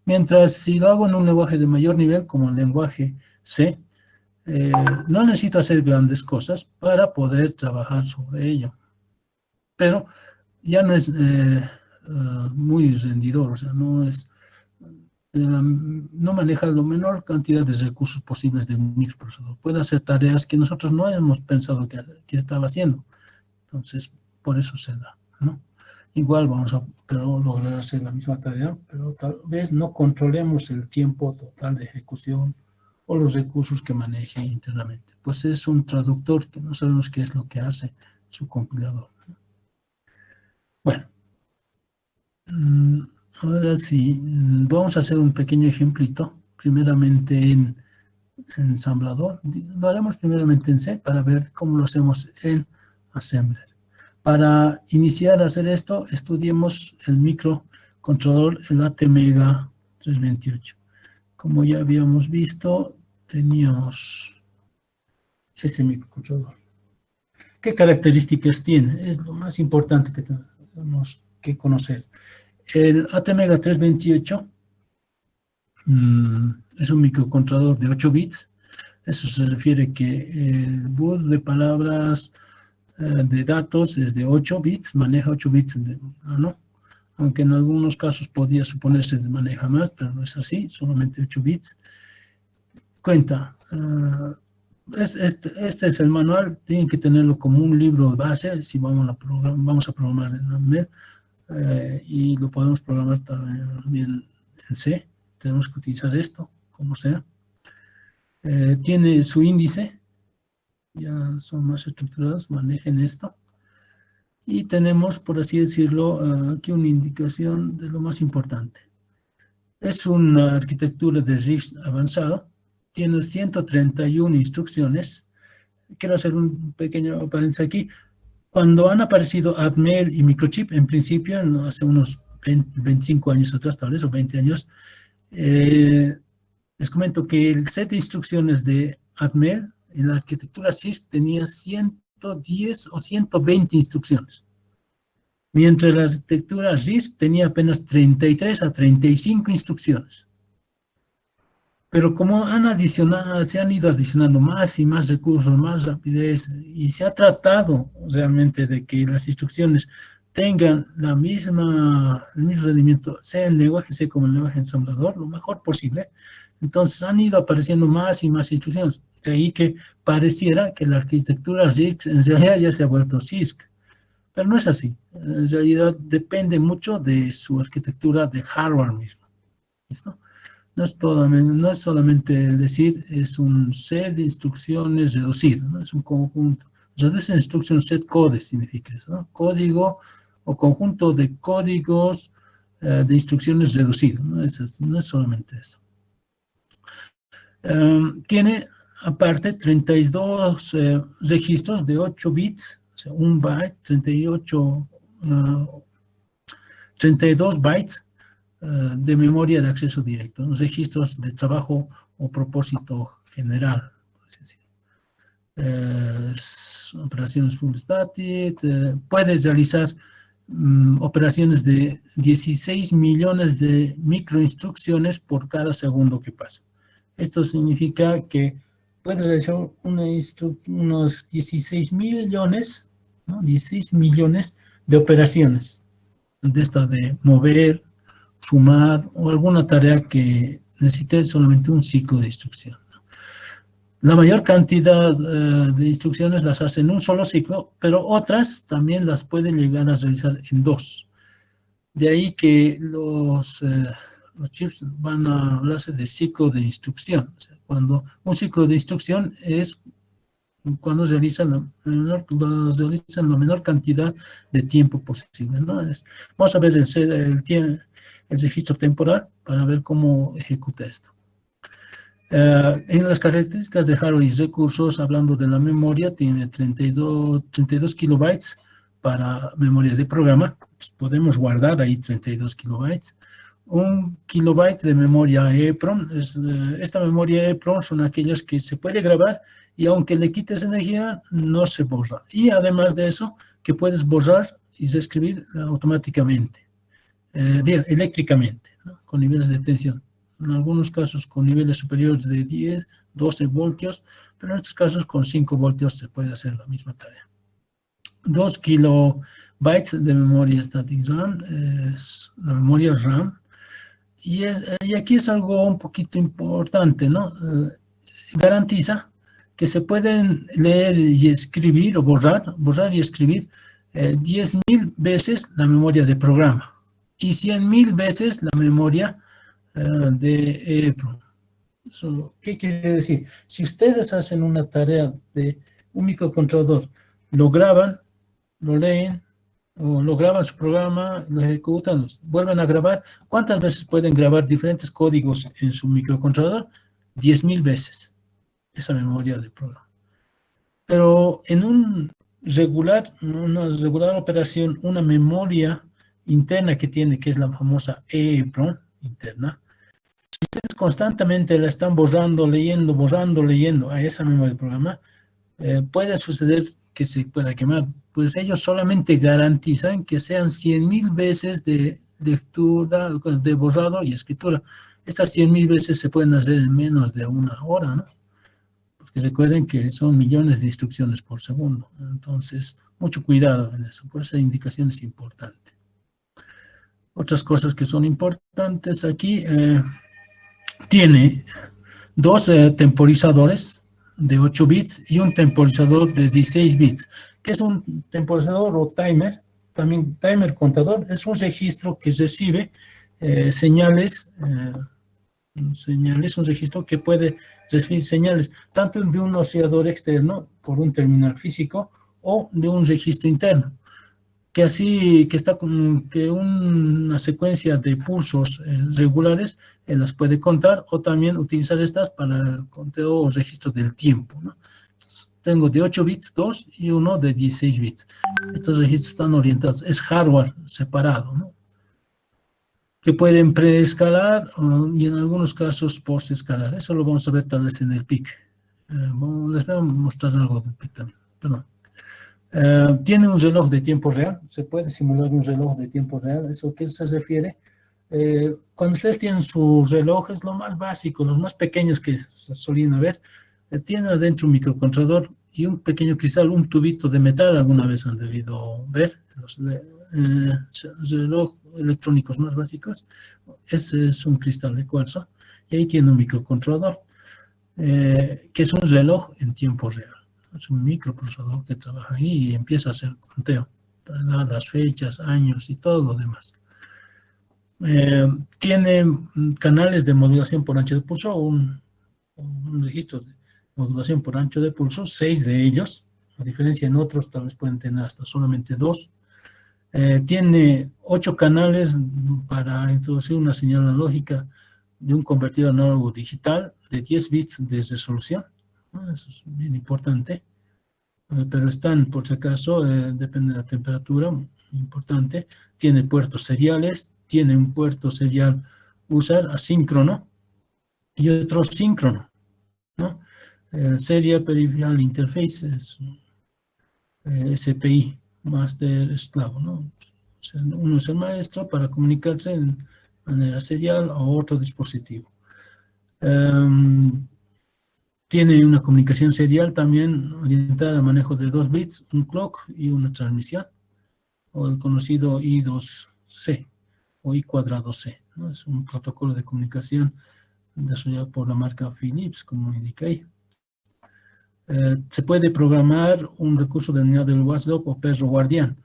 Mientras si lo hago en un lenguaje de mayor nivel, como el lenguaje C, no necesito hacer grandes cosas para poder trabajar sobre ello. Pero ya no es muy rendidor, o sea, no es no maneja la menor cantidad de recursos posibles de un microprocesador. Puede hacer tareas que nosotros no hemos pensado que estaba haciendo. Entonces, por eso se da, ¿no? Igual vamos a lograr hacer la misma tarea, pero tal vez no controlemos el tiempo total de ejecución o los recursos que maneje internamente. Pues es un traductor que no sabemos qué es lo que hace su compilador. Bueno, ahora sí, vamos a hacer un pequeño ejemplito, primeramente en ensamblador. Lo haremos primeramente en C para ver cómo lo hacemos en Assembler. Para iniciar a hacer esto, estudiemos el microcontrolador, el ATmega 328. Como ya habíamos visto, teníamos este microcontrolador. ¿Qué características tiene? Es lo más importante que tenemos que conocer. El ATmega 328 es un microcontrolador de 8 bits. Eso se refiere que el bus de palabras de datos es de 8 bits, maneja 8 bits, ¿no? Aunque en algunos casos podría suponerse que maneja más, pero no es así, solamente 8 bits. Cuenta, este es el manual, tienen que tenerlo como un libro de base, si vamos a programar en ATmega, y lo podemos programar también en C, tenemos que utilizar esto, como sea. Tiene su índice, ya son más estructurados, manejen esto. Y tenemos, por así decirlo, aquí una indicación de lo más importante. Es una arquitectura de RISC avanzado, tiene 131 instrucciones. Quiero hacer un pequeño paréntesis aquí. Cuando han aparecido Atmel y Microchip, en principio, hace unos 25 años atrás, tal vez, o 20 años, les comento que el set de instrucciones de Atmel en la arquitectura CISC tenía 110 o 120 instrucciones, mientras la arquitectura RISC tenía apenas 33 a 35 instrucciones. Pero como se han ido adicionando más y más recursos, más rapidez, y se ha tratado realmente de que las instrucciones tengan el mismo rendimiento, sea en lenguaje C como en lenguaje ensamblador, lo mejor posible. Entonces han ido apareciendo más y más instrucciones. De ahí que pareciera que la arquitectura RISC en realidad ya se ha vuelto CISC. Pero no es así. En realidad depende mucho de su arquitectura de hardware mismo. ¿Listo? No es solamente decir, es un set de instrucciones reducido, ¿no? Es un conjunto. Reduce Instruction Set Code significa eso, ¿no? Código o conjunto de códigos de instrucciones reducido, ¿no? No es solamente eso. Tiene aparte 32 registros de 8 bits, o sea, 1 byte, 32 bytes de memoria de acceso directo, los registros de trabajo o propósito general, por así decirlo. Operaciones full static, puedes realizar operaciones de 16 millones de microinstrucciones por cada segundo que pasa. Esto significa que puedes realizar unos 16 millones, ¿no? 16 millones de operaciones de mover, sumar o alguna tarea que necesite solamente un ciclo de instrucción, ¿no? La mayor cantidad de instrucciones las hace en un solo ciclo, pero otras también las puede llegar a realizar en 2. De ahí que los chips van a hablarse de ciclo de instrucción. O sea, cuando un ciclo de instrucción es cuando realizan la menor cantidad de tiempo posible, ¿no? Vamos a ver el registro temporal para ver cómo ejecuta esto. En las características de hardware y recursos, hablando de la memoria, tiene 32 kilobytes para memoria de programa. Podemos guardar ahí 32 kilobytes. 1 kilobyte de memoria EEPROM. Esta memoria EEPROM son aquellas que se puede grabar y aunque le quites energía, no se borra. Y además de eso, que puedes borrar y reescribir automáticamente, eléctricamente, ¿no? Con niveles de tensión. En algunos casos con niveles superiores de 10, 12 voltios, pero en estos casos con 5 voltios se puede hacer la misma tarea. 2 kilobytes de memoria static RAM, es la memoria RAM. y aquí es algo un poquito importante, ¿no? Garantiza que se pueden leer y escribir o borrar y escribir 10.000 veces la memoria de programa y 100.000 veces la memoria de EEPROM. ¿Qué quiere decir? Si ustedes hacen una tarea de un microcontrolador, lo graban, lo leen, o lo graban su programa, lo ejecutan, vuelven a grabar, ¿cuántas veces pueden grabar diferentes códigos en su microcontrolador? 10.000 veces esa memoria de programa. Pero en una regular operación, una memoria interna que tiene, que es la famosa EEPROM interna, si ustedes constantemente la están borrando, leyendo a esa memoria del programa, puede suceder que se pueda quemar. Pues ellos solamente garantizan que sean 100.000 veces de lectura, de borrado y escritura. Estas 100.000 veces se pueden hacer en menos de una hora, ¿no? Porque recuerden que son millones de instrucciones por segundo. Entonces, mucho cuidado en eso. Por esa indicación es importante. Otras cosas que son importantes aquí, tiene dos temporizadores de 8 bits y un temporizador de 16 bits. ¿Qué es un temporizador o timer? También timer contador. Es un registro que recibe señales, un registro que puede recibir señales tanto de un oscilador externo por un terminal físico o de un registro interno. Que una secuencia de pulsos regulares las puede contar o también utilizar estas para el conteo o registro del tiempo, ¿no? Entonces, tengo de 8 bits 2 y uno de 16 bits. Estos registros están orientados, es hardware separado, ¿no? Que pueden preescalar y en algunos casos postescalar. Eso lo vamos a ver tal vez en el PIC. Les voy a mostrar algo del PIC también, perdón. Tiene un reloj de tiempo real, se puede simular un reloj de tiempo real. ¿Eso qué se refiere? Cuando ustedes tienen sus relojes, lo más básico, los más pequeños que solían haber, tienen adentro un microcontrolador y un pequeño cristal, un tubito de metal, alguna vez han debido ver, los relojes electrónicos más básicos. Ese es un cristal de cuarzo y ahí tiene un microcontrolador, que es un reloj en tiempo real. Es un microprocesador que trabaja ahí y empieza a hacer conteo, las fechas, años y todo lo demás. Tiene canales de modulación por ancho de pulso, un registro de modulación por ancho de pulso, 6 de ellos, a diferencia en otros tal vez pueden tener hasta solamente 2. Tiene 8 canales para introducir una señal analógica de un convertidor análogo digital de 10 bits de resolución. Eso es bien importante, pero están, por si acaso, depende de la temperatura, importante. Tiene puertos seriales, tiene un puerto serial usar asíncrono y otro síncrono, ¿no? Serial Peripheral Interface es SPI, Master Esclavo, ¿no? O sea, uno es el maestro para comunicarse en manera serial a otro dispositivo. Tiene una comunicación serial también orientada al manejo de 2 bits, un clock y una transmisión, o el conocido I2C o I cuadrado C, ¿no? Es un protocolo de comunicación desarrollado por la marca Philips, como indica ahí. Se puede programar un recurso denominado el watchdog o perro guardián.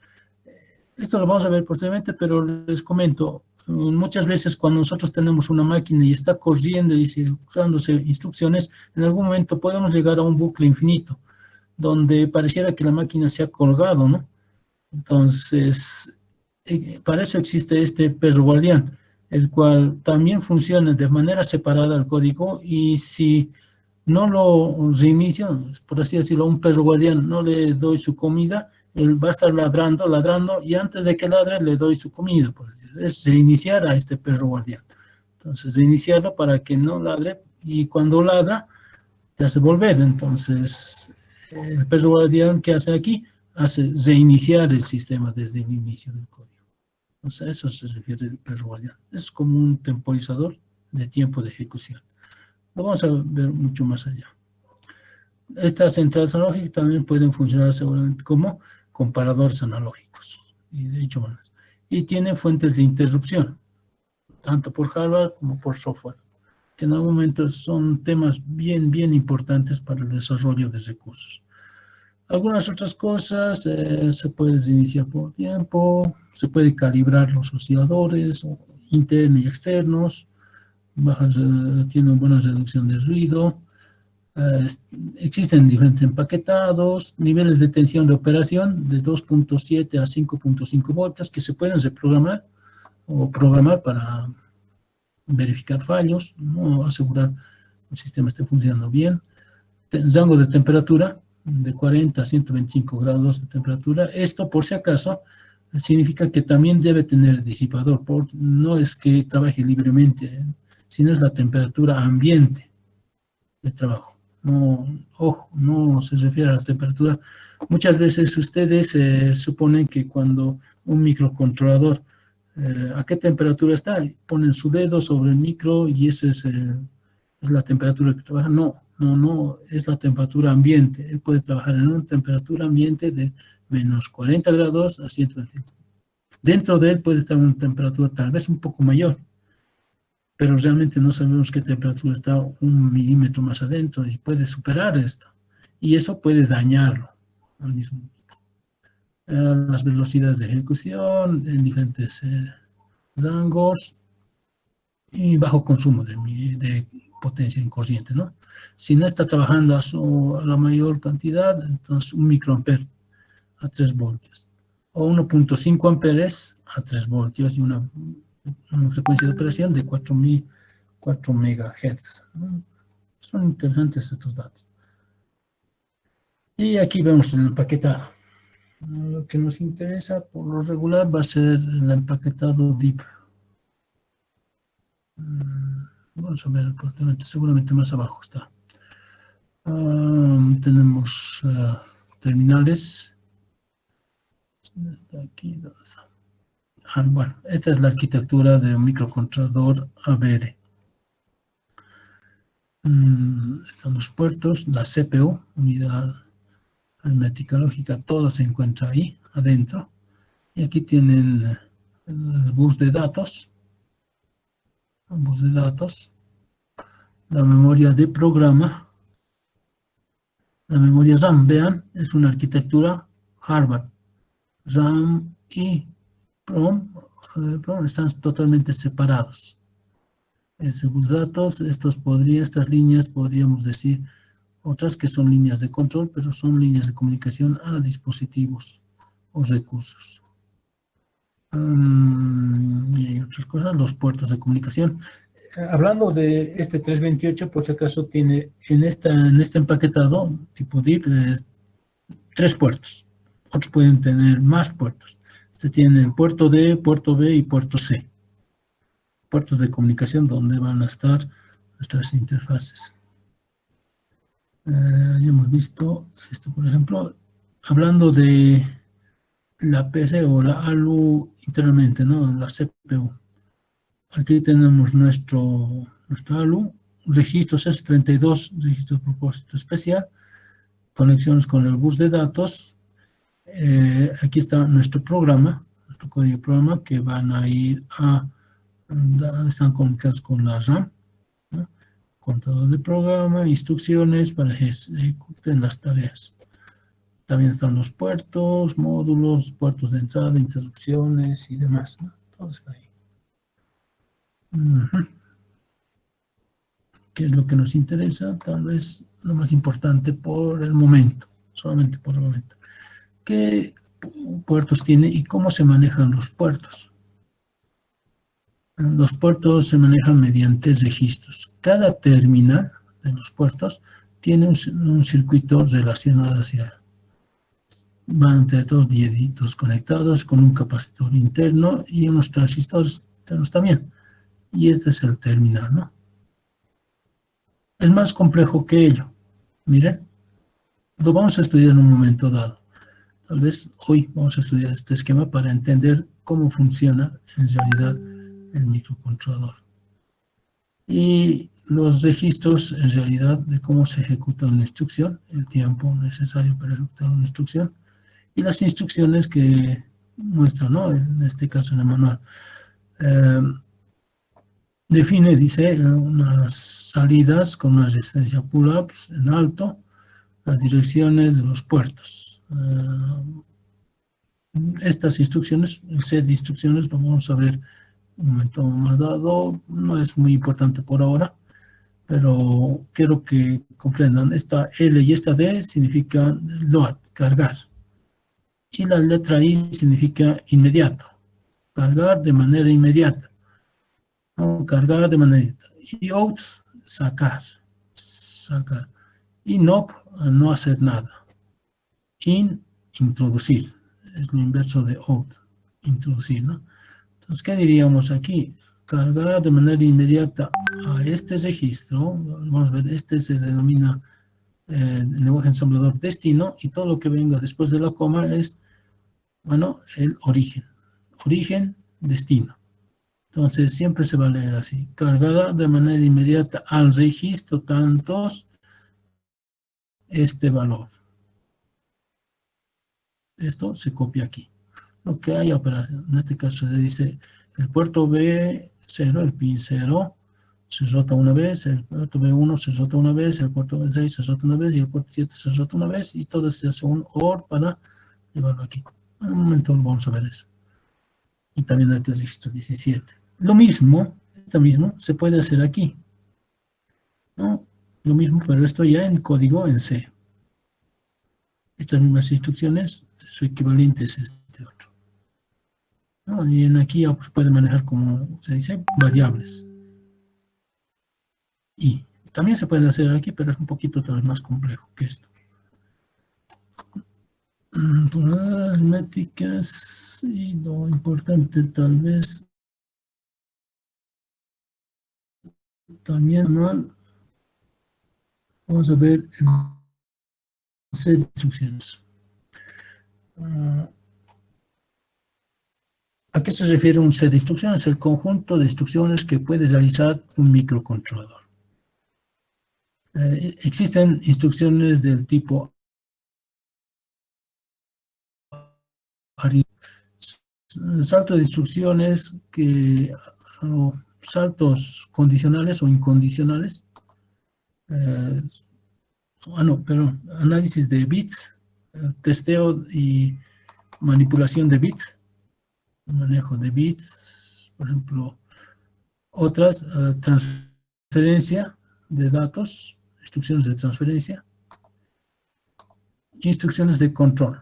Esto lo vamos a ver posteriormente, pero les comento, muchas veces cuando nosotros tenemos una máquina y está corriendo y ejecutándose instrucciones, en algún momento podemos llegar a un bucle infinito, donde pareciera que la máquina se ha colgado, ¿no? Entonces, para eso existe este perro guardián, el cual también funciona de manera separada al código, y si no lo reinicio, por así decirlo, a un perro guardián no le doy su comida, él va a estar ladrando, y antes de que ladre le doy su comida, por así decirlo. Es reiniciar a este perro guardián. Entonces, reiniciarlo para que no ladre, y cuando ladra, te hace volver. Entonces, el perro guardián, ¿qué hace aquí? Hace reiniciar el sistema desde el inicio del código. O sea, eso se refiere al perro guardián. Es como un temporizador de tiempo de ejecución. Lo vamos a ver mucho más allá. Estas entradas analógicas también pueden funcionar seguramente como comparadores analógicos, y de hecho más. Y tienen fuentes de interrupción. tanto por hardware como por software, que en algún momento son temas bien importantes para el desarrollo de recursos. Algunas otras cosas, se puede iniciar por tiempo, se puede calibrar los osciladores internos y externos, tiene buena reducción de ruido, existen diferentes empaquetados, niveles de tensión de operación de 2.7 a 5.5 voltios que se pueden reprogramar o programar para verificar fallos, ¿no? Asegurar que el sistema esté funcionando bien. Rango de temperatura de 40 a 125 grados de temperatura. Esto, por si acaso, significa que también debe tener disipador. No es que trabaje libremente, sino es la temperatura ambiente de trabajo. No, ojo, no se refiere a la temperatura. Muchas veces ustedes suponen que cuando un microcontrolador, ¿a qué temperatura está? Ponen su dedo sobre el micro y eso es la temperatura que trabaja. No, es la temperatura ambiente. Él puede trabajar en una temperatura ambiente de menos 40 grados a 125. Dentro de él puede estar una temperatura tal vez un poco mayor, pero realmente no sabemos qué temperatura está 1 milímetro más adentro y puede superar esto. Y eso puede dañarlo al mismo tiempo. Las velocidades de ejecución en diferentes rangos y bajo consumo de potencia en corriente, ¿no? Si no está trabajando a la mayor cantidad, entonces 1 microamper a 3 voltios. O 1.5 amperes a 3 voltios y una frecuencia de operación de 4 megahertz. Son interesantes estos datos. Y aquí vemos el empaquetado. Lo que nos interesa por lo regular va a ser el empaquetado DIP. Vamos a ver, seguramente más abajo está. Tenemos terminales. Está aquí, ¿dónde está? Bueno, esta es la arquitectura de un microcontrolador ABR. Están los puertos, la CPU, unidad aritmética lógica, todo se encuentra ahí, adentro. Y aquí tienen el bus de datos. La memoria de programa, la memoria RAM, vean, es una arquitectura Harvard. RAM y PROM están totalmente separados. Es el bus de datos, estas líneas podríamos decir otras que son líneas de control, pero son líneas de comunicación a dispositivos o recursos. Y hay otras cosas, los puertos de comunicación. Hablando de este 328, por si acaso tiene en este empaquetado tipo DIP 3 puertos. Otros pueden tener más puertos. Este tiene el puerto D, puerto B y puerto C. Puertos de comunicación donde van a estar nuestras interfaces. Ya hemos visto esto, por ejemplo, hablando de la PC o la ALU internamente, ¿no? La CPU. Aquí tenemos nuestro ALU, registros S32, registro de propósito especial, conexiones con el bus de datos. Aquí está nuestro programa, nuestro código de programa que van a ir están conectados con la RAM, ¿no? Contador de programa, instrucciones para que ejecuten las tareas. También están los puertos, módulos, puertos de entrada, interrupciones y demás, ¿no? Todo está ahí. ¿Qué es lo que nos interesa? Tal vez lo más importante por el momento, solamente por el momento. ¿Qué puertos tiene y cómo se manejan los puertos? Los puertos se manejan mediante registros. Cada terminal de los puertos tiene un circuito relacionado hacia. Van entre dos dieditos conectados con un capacitor interno y unos transistores internos también. Y este es el terminal, ¿no? Es más complejo que ello. Miren, lo vamos a estudiar en un momento dado. Tal vez hoy vamos a estudiar este esquema para entender cómo funciona en realidad el microcontrolador. Y los registros en realidad de cómo se ejecuta una instrucción, el tiempo necesario para ejecutar una instrucción, y las instrucciones que muestran, ¿no? En este caso en el manual. define, dice, unas salidas con una resistencia pull-ups en alto, las direcciones de los puertos. Estas instrucciones, el set de instrucciones, lo vamos a ver un momento más dado, no es muy importante por ahora, pero quiero que comprendan, esta L y esta D significan load, cargar, y la letra I significa inmediato, cargar de manera inmediata, ¿no? Cargar de manera inmediata, y out, sacar, y no, no hacer nada, in, introducir, es lo inverso de out, introducir, ¿no? Entonces, ¿qué diríamos aquí? Cargar de manera inmediata a este registro, vamos a ver, este se denomina el lenguaje ensamblador destino, y todo lo que venga después de la coma es, bueno, el origen, destino. Entonces, siempre se va a leer así, cargar de manera inmediata al registro tantos este valor. Esto se copia aquí. Lo que hay operación, en este caso se dice el puerto B0, el pin 0, se rota una vez, el puerto B1 se rota una vez, el puerto B6 se rota una vez y el puerto 7 se rota una vez, y todo se hace un OR para llevarlo aquí. En un momento vamos a ver eso. Y también el registro 17. Lo mismo, esto mismo, se puede hacer aquí, ¿no? Lo mismo, pero esto ya en código en C. Estas mismas instrucciones, su equivalente es este otro, ¿no? Y en aquí ya se puede manejar, como se dice, variables. Y también se puede hacer aquí, pero es un poquito tal vez más complejo que esto. Aritméticas, y lo importante tal vez también, ¿no? Vamos a ver el set de instrucciones. ¿A qué se refiere un set de instrucciones? El conjunto de instrucciones que puede realizar un microcontrolador. Existen instrucciones del tipo salto de instrucciones o saltos condicionales o incondicionales. Análisis de bits, testeo y manipulación de bits, manejo de bits, por ejemplo, otras, transferencia de datos, instrucciones de transferencia, instrucciones de control.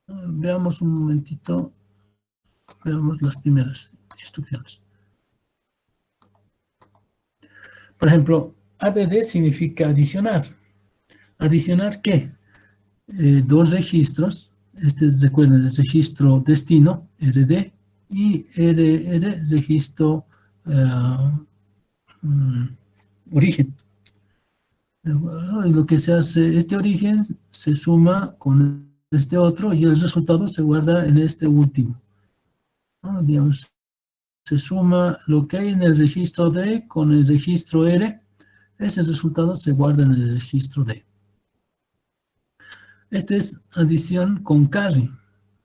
Veamos un momentito, veamos las primeras instrucciones. Por ejemplo, ADD significa adicionar. ¿Adicionar qué? Dos registros. Recuerden, el registro destino, RD, y RR, registro origen. Y lo que se hace, este origen se suma con este otro y el resultado se guarda en este último, ¿no? Digamos, se suma lo que hay en el registro D con el registro R, ese resultado se guarda en el registro D. Esta es adición con carry,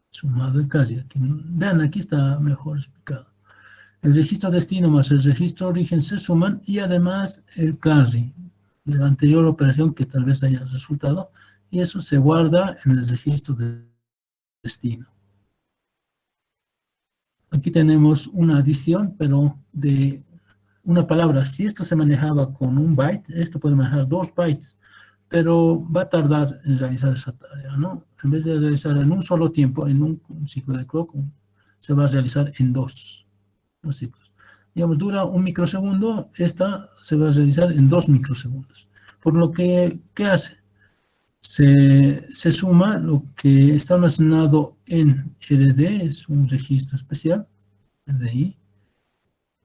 sumado el carry. Aquí, vean, aquí está mejor explicado. El registro destino más el registro origen se suman, y además el carry de la anterior operación que tal vez haya resultado, y eso se guarda en el registro de destino. Aquí tenemos una adición, pero de una palabra. Si esto se manejaba con un byte, esto puede manejar 2 bytes, pero va a tardar en realizar esa tarea, ¿no? En vez de realizar en un solo tiempo, en un ciclo de clock, se va a realizar en dos ciclos. Digamos, dura 1 microsegundo, esta se va a realizar en 2 microsegundos. Por lo que, ¿qué hace? Se suma lo que está almacenado en RD, es un registro especial, RDI,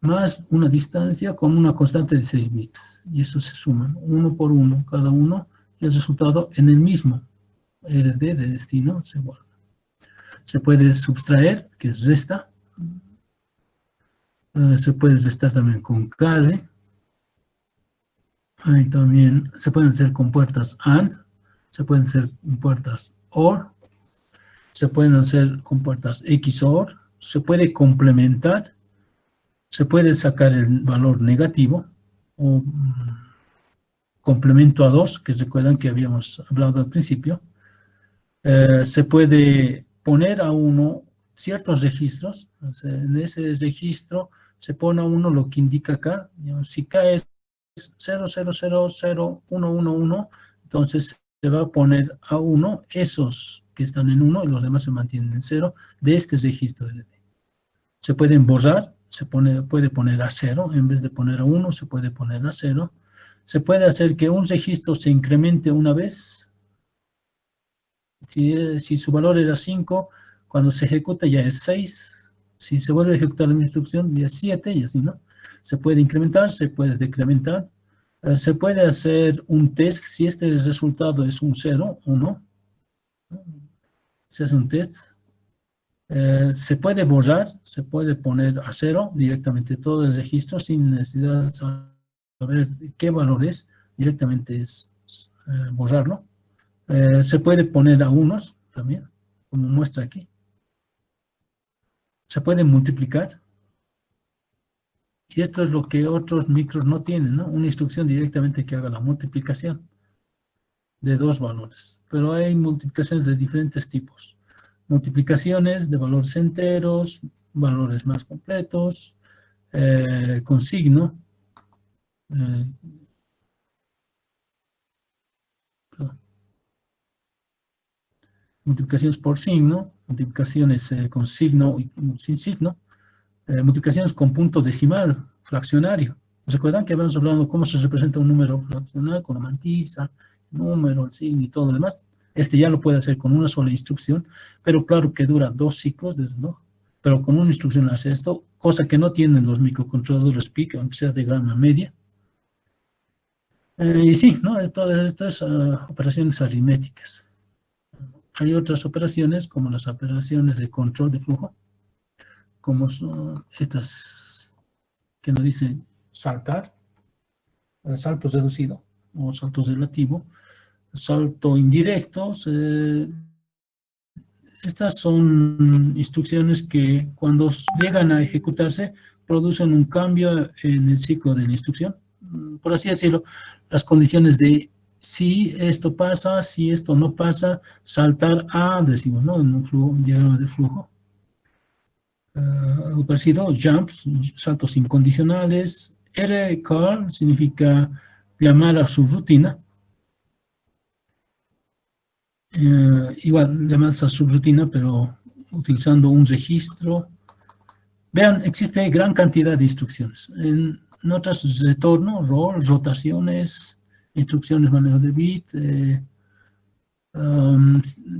más una distancia con una constante de 6 bits. Y eso se suman uno por uno, cada uno, y el resultado en el mismo RD de destino se guarda. Se puede subtraer, que es resta. Se puede restar también con carry. Ahí también se pueden hacer con puertas AND. Se pueden hacer con puertas OR. Se pueden hacer con puertas XOR. Se puede complementar. Se puede sacar el valor negativo o complemento a 2, que recuerdan que habíamos hablado al principio. Se puede poner a 1 ciertos registros. O sea, en ese registro se pone a 1 lo que indica acá. Digamos, si K es 0000111, entonces se va a poner a 1 esos que están en 1 y los demás se mantienen en 0 de este registro LD. Se pueden borrar, puede poner a 0, en vez de poner a 1 se puede poner a 0. Se puede hacer que un registro se incremente una vez. Si su valor era 5, cuando se ejecuta ya es 6. Si se vuelve a ejecutar la instrucción ya es 7 y así, ¿no? Se puede incrementar, se puede decrementar. Se puede hacer un test si este resultado es un 0 o no. Se hace un test. Se puede borrar, se puede poner a 0 directamente todo el registro sin necesidad de saber qué valor es. Directamente es borrarlo. Se puede poner a 1 también, como muestra aquí. Se puede multiplicar. Y esto es lo que otros micros no tienen, ¿no? Una instrucción directamente que haga la multiplicación de 2 valores. Pero hay multiplicaciones de diferentes tipos. Multiplicaciones de valores enteros, valores más completos, con signo. Multiplicaciones por signo, multiplicaciones con signo y sin signo. Multiplicaciones con punto decimal, fraccionario. ¿Recuerdan que habíamos hablado de cómo se representa un número fraccional con la mantisa, el número, el signo y todo lo demás? Este ya lo puede hacer con una sola instrucción, pero claro que dura 2 ciclos, ¿no? Pero con una instrucción hace esto, cosa que no tienen los microcontroladores PIC, aunque sea de gama media. Y sí, ¿no? Todas estas operaciones aritméticas. Hay otras operaciones, como las operaciones de control de flujo, como son estas que nos dicen saltar, salto reducido o salto relativo, salto indirecto. Estas son instrucciones que cuando llegan a ejecutarse producen un cambio en el ciclo de la instrucción. Por así decirlo, las condiciones de si esto pasa, si esto no pasa, saltar a, decimos, ¿no? En un diagrama de flujo. Algo parecido, jumps, saltos incondicionales. Recall significa llamar a su rutina. Igual, llamar a su rutina, pero utilizando un registro. Vean, existe gran cantidad de instrucciones. En otras, retorno, roll, rotaciones, instrucciones, manejo de bit,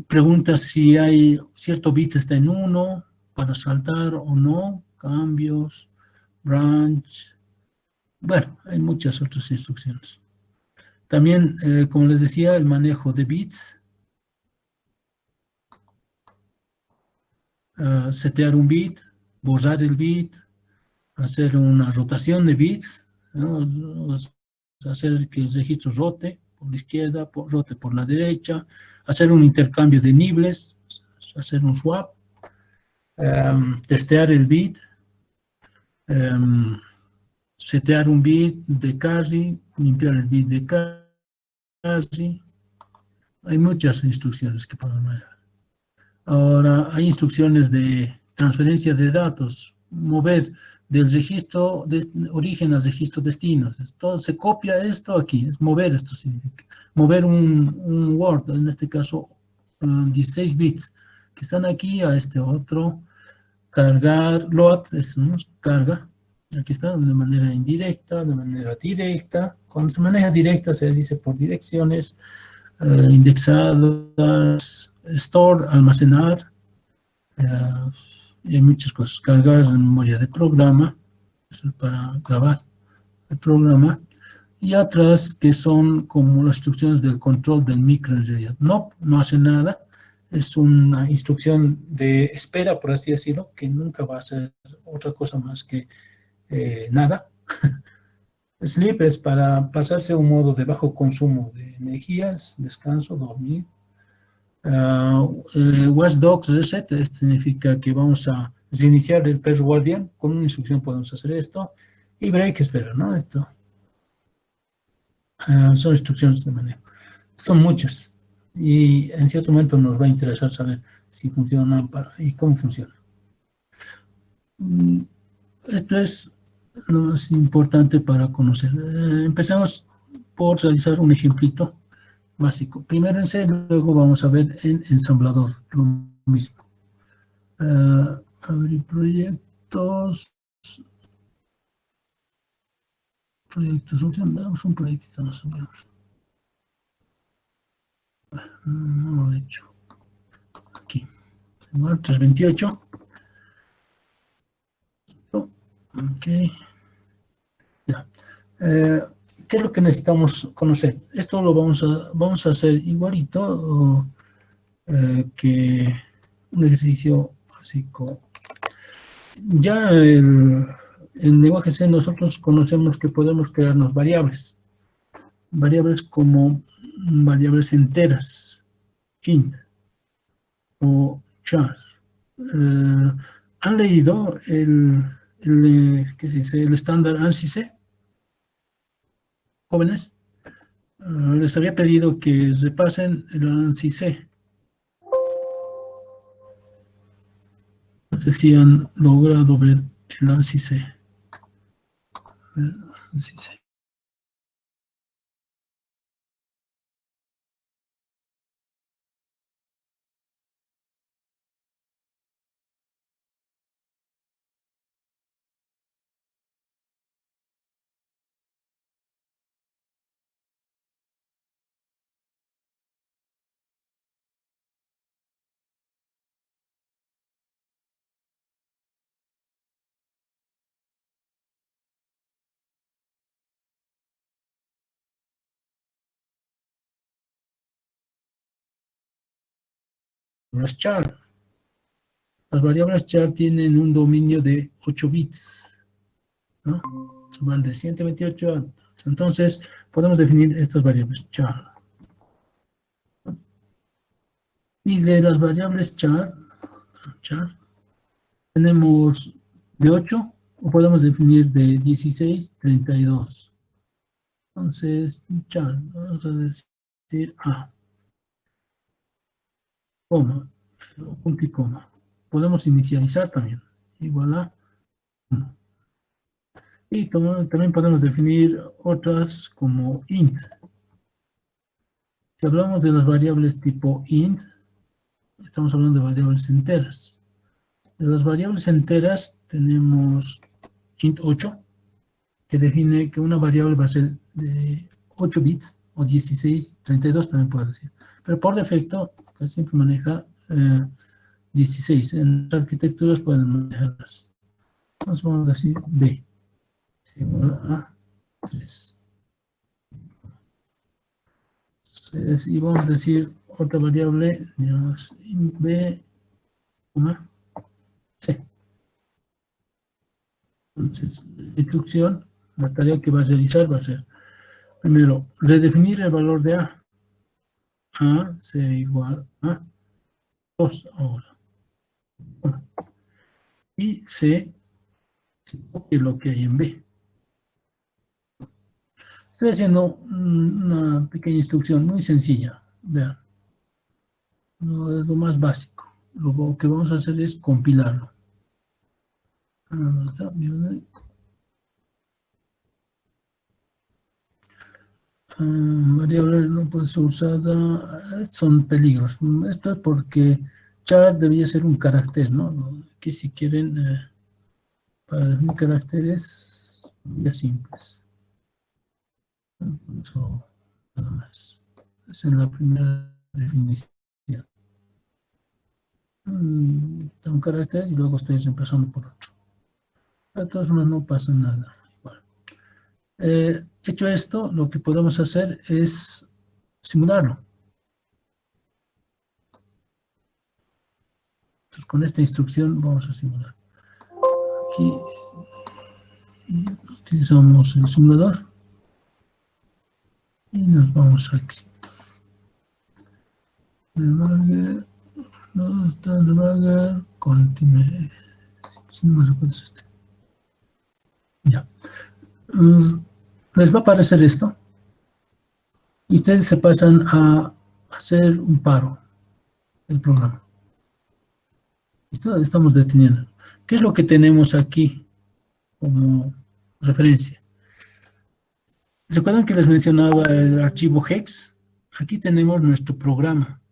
pregunta si hay cierto bit está en 1 para saltar o no, cambios, branch. Bueno, hay muchas otras instrucciones. También, como les decía, el manejo de bits. Setear un bit, borrar el bit, hacer una rotación de bits, ¿no? Hacer que el registro rote por la izquierda, rote por la derecha, hacer un intercambio de niveles, hacer un swap, testear el bit, setear un bit de carry, limpiar el bit de carry. Hay muchas instrucciones que podemos manejar. Ahora, hay instrucciones de transferencia de datos, mover del registro de origen al registro destino. Todo se copia esto aquí, es mover esto significa. Mover un Word, en este caso 16 bits, que están aquí a este otro. Cargar, load, esto nos carga. Aquí está, de manera indirecta, de manera directa. Cuando se maneja directa se dice por direcciones, indexadas, store, almacenar, y hay muchas cosas. Cargar en memoria de programa, eso es para grabar el programa, y otras que son como las instrucciones del control del micro en realidad. No hace nada, es una instrucción de espera, por así decirlo, que nunca va a hacer otra cosa más que nada. Sleep es para pasarse a un modo de bajo consumo de energías, descanso, dormir. Watchdog reset, esto significa que vamos a Es iniciar el perro guardián. Con una instrucción podemos hacer esto. Y break espera, ¿no? Esto. Son instrucciones de manejo. Son muchas. Y en cierto momento nos va a interesar saber si funciona y cómo funciona. Esto es lo más importante para conocer. Empezamos por realizar un ejemplito básico. Primero en C, luego vamos a ver en ensamblador lo mismo. Abrir proyectos. Proyectos, damos un proyectito más o menos. No lo he hecho. Aquí. Igual, 328. Ok. Ya. ¿Qué es lo que necesitamos conocer? Esto lo vamos a hacer igualito que un ejercicio básico. Ya en lenguaje C nosotros conocemos que podemos crearnos variables. Variables como variables enteras, int o char. ¿Han leído ¿qué se dice? El estándar ANSI C? Jóvenes, les había pedido que repasen el ANSI C. No sé si han logrado ver el ANSI C. El ANSI C. Las char. Las variables char tienen un dominio de 8 bits, ¿no? Van de 128 a... Entonces, podemos definir estas variables char. Y de las variables char tenemos de 8, o podemos definir de 16, 32. Entonces, char, vamos a decir A, coma, punto y coma. Podemos inicializar también, igual a 1. Y también podemos definir otras como int. Si hablamos de las variables tipo int, estamos hablando de variables enteras. De las variables enteras tenemos int 8, que define que una variable va a ser de 8 bits, o 16, 32 también puede decir. Pero por defecto, siempre maneja 16. En las arquitecturas pueden manejarlas. Entonces vamos a decir B, igual a 3. Y vamos a decir otra variable, digamos, B, C. Entonces, la instrucción, la tarea que va a realizar va a ser, primero, redefinir el valor de A. A C igual a 2 ahora. Y C, es lo que hay en B. Estoy haciendo una pequeña instrucción muy sencilla. Vean. No es lo más básico. Lo que vamos a hacer es compilarlo. Variable no puede ser usada. Son peligros. Esto es porque char debía ser un carácter, ¿no? Aquí si quieren, para definir caracteres, ya simples. Eso, nada más. Esa es la primera definición. Un carácter y luego estoy reemplazando por otro. De todas maneras no pasa nada. Igual. Hecho esto, lo que podemos hacer es simularlo. Entonces con esta instrucción vamos a simular. Aquí utilizamos el simulador y nos vamos aquí. Debugger, no está debugger, continue. Si no me recuerdo es este. Ya. Les va a aparecer esto. Y ustedes se pasan a hacer un paro del programa. ¿Listo? Estamos deteniendo. ¿Qué es lo que tenemos aquí como referencia? ¿Se acuerdan que les mencionaba el archivo hex? Aquí tenemos nuestro programa.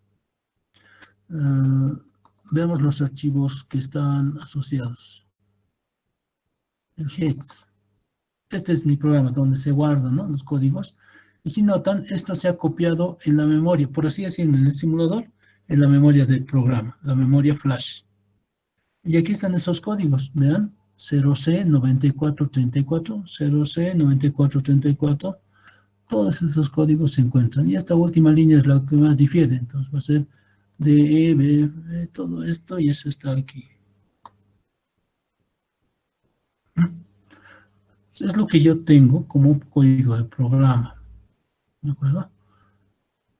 Veamos los archivos que están asociados. El hex. Este es mi programa donde se guardan, ¿no?, los códigos. Y si notan, esto se ha copiado en la memoria, por así decirlo, en el simulador, en la memoria del programa, la memoria flash. Y aquí están esos códigos, vean, 0C9434, 0C9434, todos esos códigos se encuentran. Y esta última línea es la que más difiere, entonces va a ser D, E, B, B, todo esto, y eso está aquí. Es lo que yo tengo como un código de programa, ¿de acuerdo?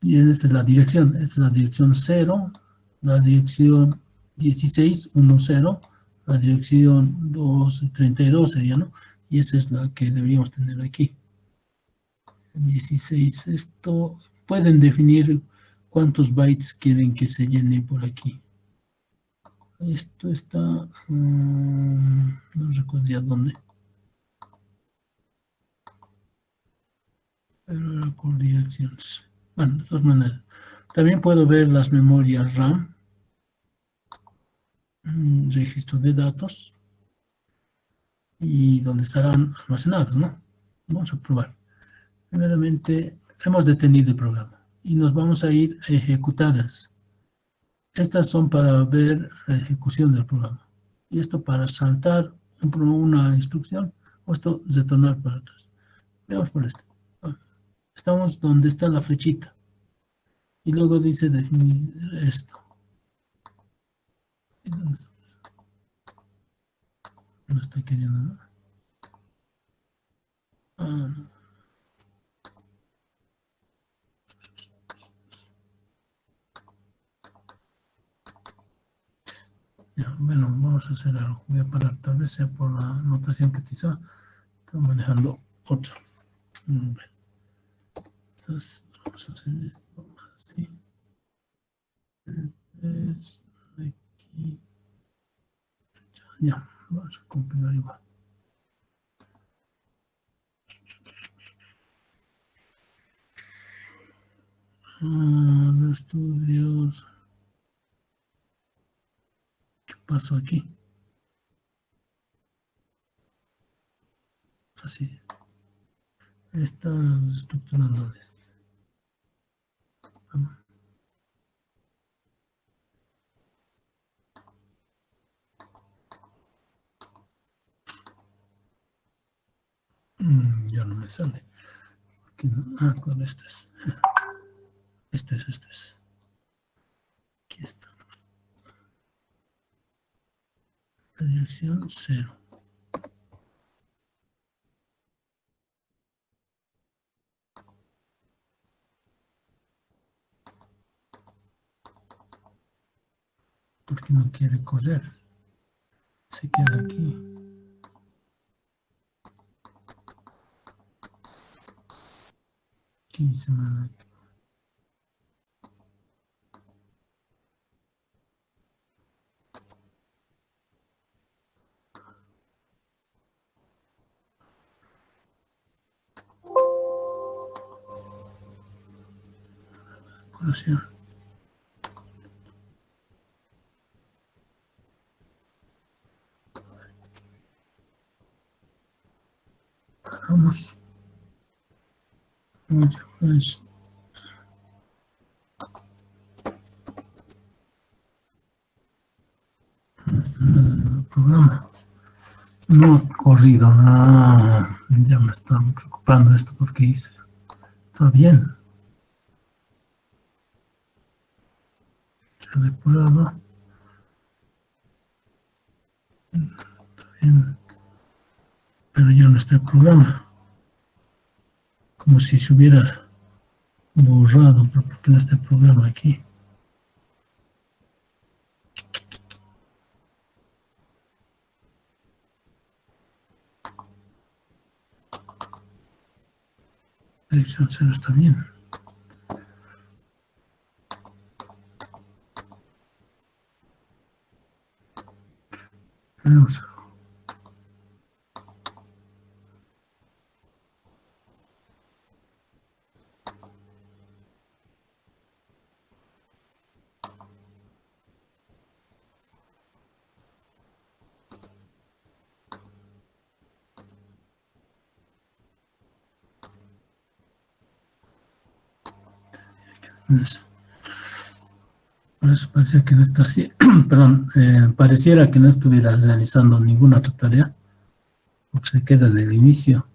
Y esta es la dirección 0, la dirección 1610, la dirección 232 sería, ¿no? Y esa es la que deberíamos tener aquí. 16, esto, pueden definir cuántos bytes quieren que se llene por aquí. Esto está, no recuerdo ya dónde. Pero era por direcciones. Bueno, de todas maneras. También puedo ver las memorias RAM, registro de datos, y donde estarán almacenados, ¿no? Vamos a probar. Primeramente, hemos detenido el programa y nos vamos a ir a ejecutarlas. Estas son para ver la ejecución del programa. Y esto para saltar una instrucción, o esto retornar para atrás. Veamos por esto. Estamos donde está la flechita. Y luego dice definir esto. No estoy queriendo, ¿no? No. Ya, bueno, vamos a hacer algo. Voy a parar, tal vez sea por la notación que te hizo. Estoy manejando otra. Entonces, vamos a hacer esto así. Es aquí. Ya, vamos a compilar igual. Estudios. ¿Qué pasó aquí? Así. Están estructurándoles. Ya no me sale. No? Con este es. Este es. Aquí estamos. La dirección 0. Porque no quiere correr. Se queda aquí. Aquí se manda aquí. Curación. Vamos. Muchas gracias. Programa. No ha corrido. Ya me está preocupando esto porque hice. Está bien. Ya depurado. Está bien. Pero ya no está el programa. Como si se hubiera borrado, pero ¿por qué no está el programa aquí? Dirección 0 está bien. Vamos a eso. Por eso parecía que no estás, perdón, pareciera que no estuvieras realizando ninguna otra tarea, porque se queda del inicio.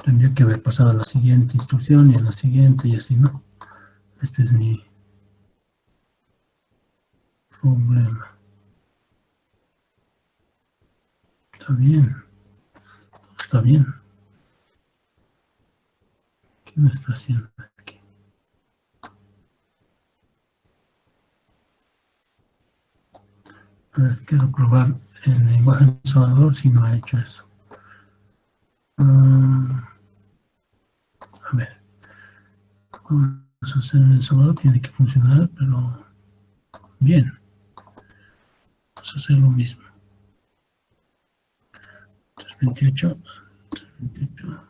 Tendría que haber pasado a la siguiente instrucción y a la siguiente y así, ¿no? Este es mi problema. Está bien. Está bien. ¿Qué me está haciendo aquí? A ver, quiero probar el lenguaje ensamblador si no ha hecho eso. A ver. Vamos a hacer el ensamblador, tiene que funcionar, pero bien. Vamos a hacer lo mismo. 328. 328.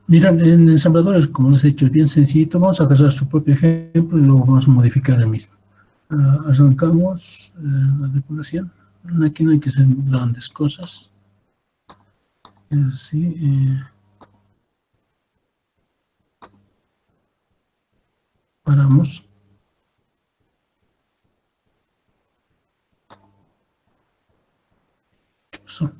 Mira, en ensambladores, como les he dicho, es bien sencillito. Vamos a agarrar su propio ejemplo y luego vamos a modificar el mismo. Arrancamos la depuración. Aquí no hay que hacer grandes cosas. Así, paramos. ¿Qué pasó?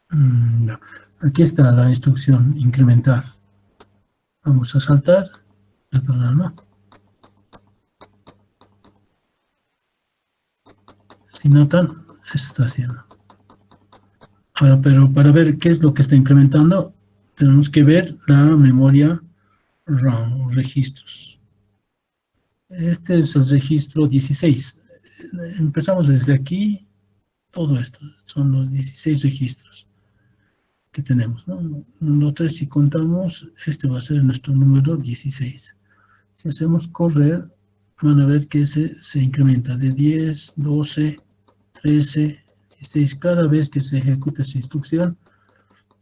No. Aquí está la instrucción incrementar. Vamos a saltar. ¿No? Si notan, eso está haciendo. Ahora, pero para ver qué es lo que está incrementando, tenemos que ver la memoria RAM, los registros. Este es el registro 16. Empezamos desde aquí, todo esto, son los 16 registros que tenemos, ¿no? Nosotros si contamos, este va a ser nuestro número 16. Si hacemos correr, van a ver que se incrementa de 10, 12, 13, 16. Cada vez que se ejecuta esa instrucción,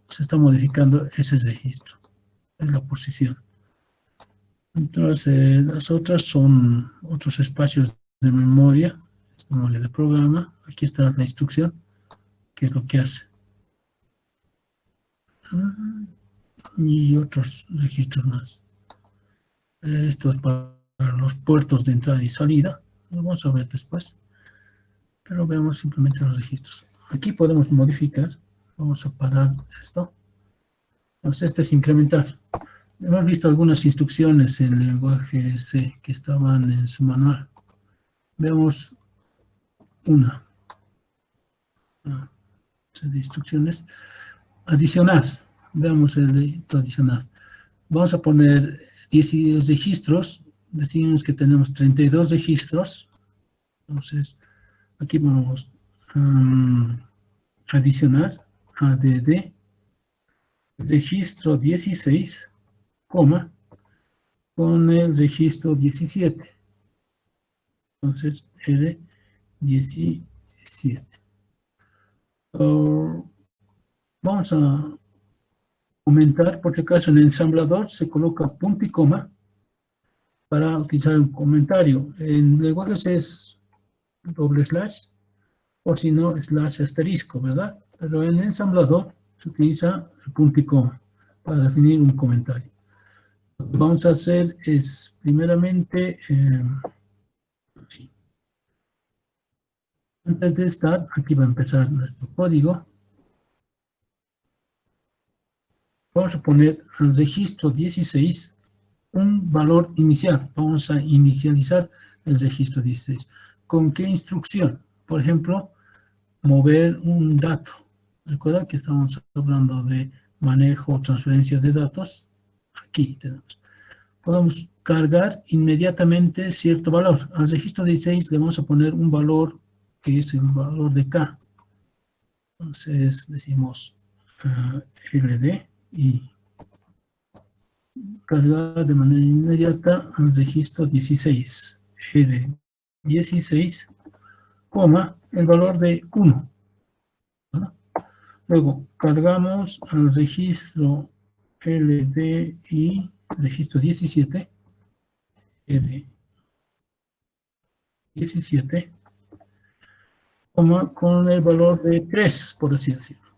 se está modificando ese registro. Es la posición. Entonces, las otras son otros espacios de memoria de programa. Aquí está la instrucción, que es lo que hace. Y otros registros más. Esto es para los puertos de entrada y salida. Lo vamos a ver después. Pero veamos simplemente los registros. Aquí podemos modificar. Vamos a parar esto. Entonces, este es incrementar. Hemos visto algunas instrucciones en el lenguaje C que estaban en su manual. Veamos una. De instrucciones. Adicionar. Veamos el de adicionar. Vamos a poner 10 registros. Decimos que tenemos 32 registros. Entonces, aquí vamos a adicionar ADD registro 16, coma, con el registro 17. Entonces, R 17. Vamos a aumentar, por si acaso en el ensamblador se coloca punto y coma para utilizar un comentario. En lenguajes es doble slash o si no slash asterisco, ¿verdad? Pero en el ensamblador se utiliza el punto y coma para definir un comentario. Lo que vamos a hacer es primeramente antes de estar, aquí va a empezar nuestro código. Vamos a poner al registro 16 un valor inicial. Vamos a inicializar el registro 16. ¿Con qué instrucción? Por ejemplo, mover un dato. Recuerda que estamos hablando de manejo o transferencia de datos. Aquí tenemos. Podemos cargar inmediatamente cierto valor. Al registro 16 le vamos a poner un valor que es el valor de K. Entonces decimos LD y cargar de manera inmediata al registro 16. LD 16, coma, el valor de 1. ¿No? Luego cargamos al registro LD y registro 17. LD 17, con el valor de 3, por así decirlo.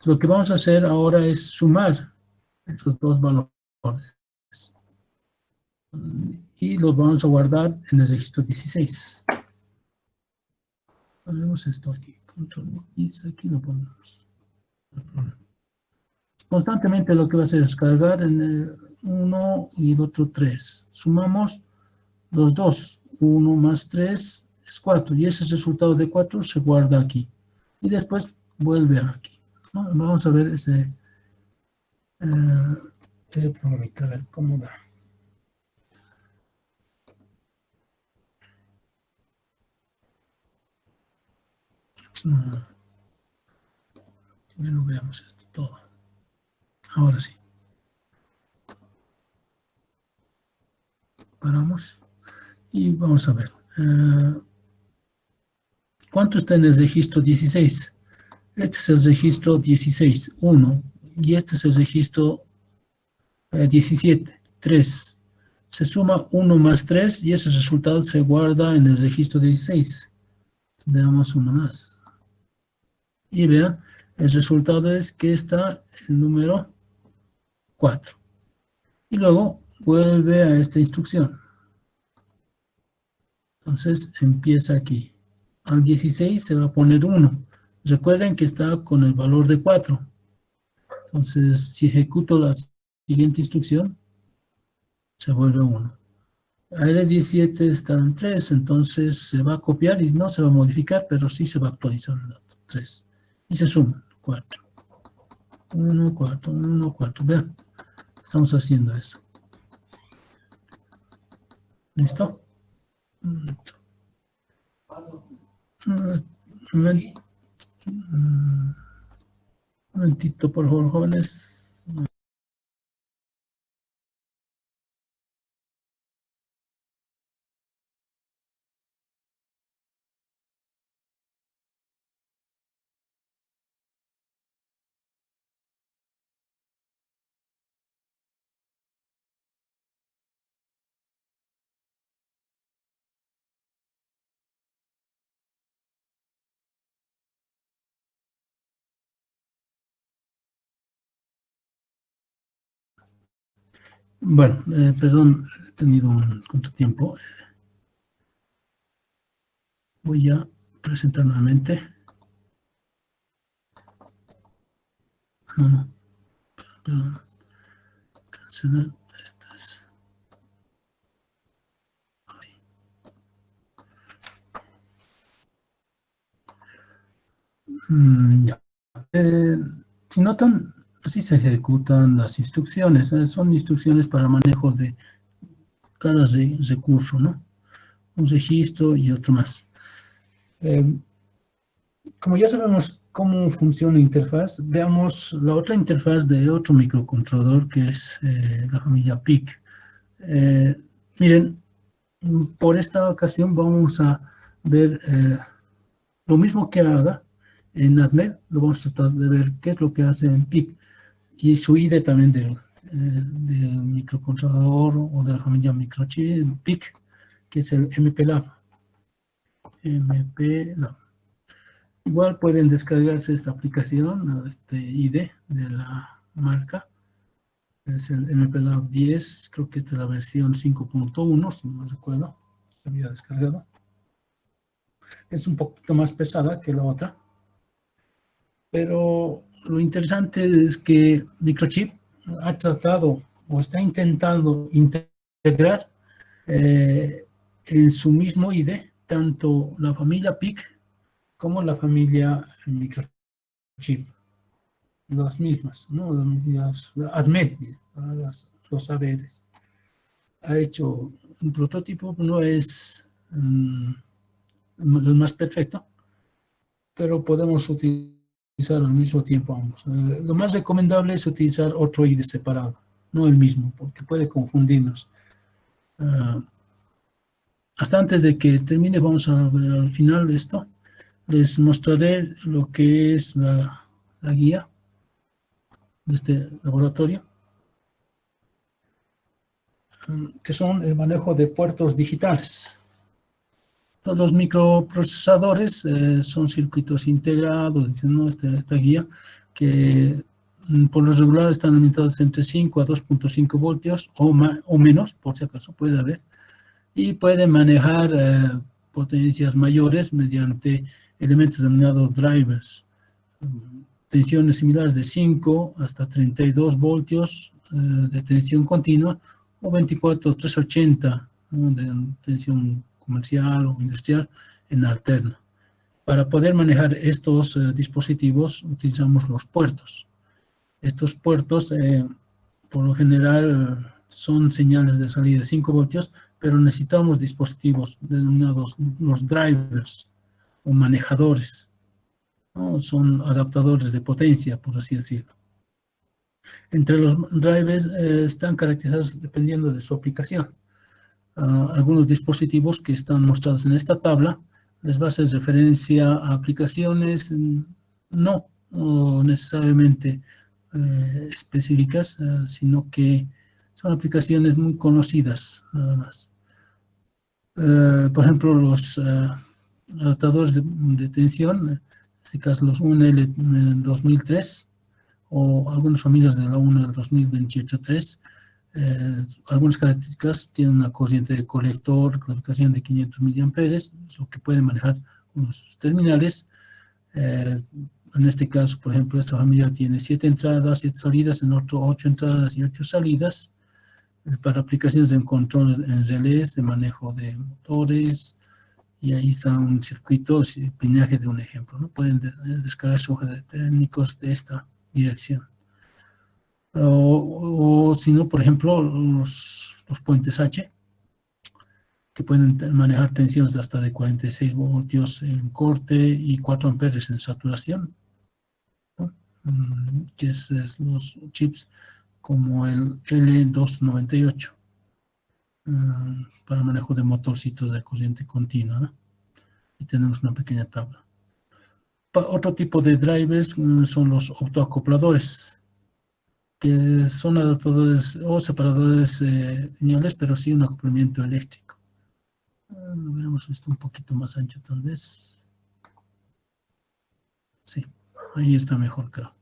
Lo que vamos a hacer ahora es sumar estos dos valores y los vamos a guardar en el registro 16. Ponemos esto aquí, control X, aquí lo ponemos. Constantemente lo que va a hacer es cargar en el 1 y el otro 3. Sumamos los dos, 1 más 3 es 4, y ese resultado de 4 se guarda aquí. Y después vuelve aquí, ¿no? Vamos a ver ese programita, a ver cómo da. Primero veamos esto todo. Ahora sí. Paramos y vamos a ver. ¿Cuánto está en el registro 16? Este es el registro 16, 1, y este es el registro 17, 3. Se suma 1 más 3 y ese resultado se guarda en el registro 16. Veamos uno más. Y vean, el resultado es que está el número 4. Y luego vuelve a esta instrucción. Entonces empieza aquí. Al 16 se va a poner 1. Recuerden que está con el valor de 4. Entonces, si ejecuto la siguiente instrucción, se vuelve 1. AL17 está en 3, entonces se va a copiar y no se va a modificar, pero sí se va a actualizar el dato. 3. Y se suman. 4. 1, 4, 1, 4. Vean, estamos haciendo eso. ¿Listo? Un momentito, por favor, jóvenes. Bueno, perdón, he tenido un contratiempo. Voy a presentar nuevamente. No, perdón. Cancelar estas. Ya. Si notan, así se ejecutan las instrucciones. Son instrucciones para manejo de cada recurso, ¿no? Un registro y otro más. Como ya sabemos cómo funciona la interfaz, veamos la otra interfaz de otro microcontrolador que es la familia PIC. Miren, por esta ocasión vamos a ver lo mismo que haga en ATMEL, lo vamos a tratar de ver qué es lo que hace en PIC y su ID también del microcontrolador o de la familia microchip PIC, que es el MPLAB. MPLAB. Igual pueden descargarse esta aplicación, este ID de la marca. Es el MPLAB 10, creo que esta es la versión 5.1, si no me recuerdo, la había descargado. Es un poquito más pesada que la otra, pero lo interesante es que Microchip ha tratado o está intentando integrar en su mismo ID tanto la familia PIC como la familia Microchip. chip, las mismas, ¿no? Las ADMET, los saberes. Ha hecho un prototipo, no es el más perfecto, pero podemos utilizar al mismo tiempo ambos. Lo más recomendable es utilizar otro IDE separado, no el mismo, porque puede confundirnos. Hasta antes de que termine, vamos a ver al final de esto. Les mostraré lo que es la guía de este laboratorio, que son el manejo de puertos digitales. Todos los microprocesadores son circuitos integrados, dicen, ¿no? Esta guía, que por lo regular están alimentados entre 5 a 2.5 voltios o menos, por si acaso puede haber, y pueden manejar potencias mayores mediante elementos denominados drivers, tensiones similares de 5 hasta 32 voltios de tensión continua o 24 380, ¿no? De tensión comercial o industrial en alterna. Para poder manejar estos dispositivos utilizamos los puertos. Estos puertos por lo general son señales de salida de 5 voltios, pero necesitamos dispositivos denominados los drivers o manejadores, ¿no? Son adaptadores de potencia, por así decirlo. Entre los drivers están caracterizados dependiendo de su aplicación. Algunos dispositivos que están mostrados en esta tabla les va a hacer referencia a aplicaciones no necesariamente específicas, sino que son aplicaciones muy conocidas, nada más. Por ejemplo, los adaptadores de tensión, en este caso los UNL 2003, o algunas familias de la UNL 2028-3, algunas características tienen una corriente de colector, clasificación de 500 miliamperes, lo que puede manejar unos terminales. En este caso, por ejemplo, esta familia tiene 7 entradas, 7 salidas, en otro 8 entradas y 8 salidas, para aplicaciones de control en relés, de manejo de motores, y ahí está un circuito, piñaje de un ejemplo, ¿no? Pueden descargar su hoja de técnicos de esta dirección. O si no, por ejemplo, los puentes H, que pueden manejar tensiones de hasta de 46 voltios en corte y 4 amperes en saturación, ¿no? Que es los chips como el L298, para manejo de motorcitos de corriente continua, ¿no? Y tenemos una pequeña tabla. Otro tipo de drivers son los autoacopladores, que son adaptadores o separadores lineales, pero sí un acoplamiento eléctrico. Veremos esto un poquito más ancho tal vez. Sí, ahí está mejor, creo.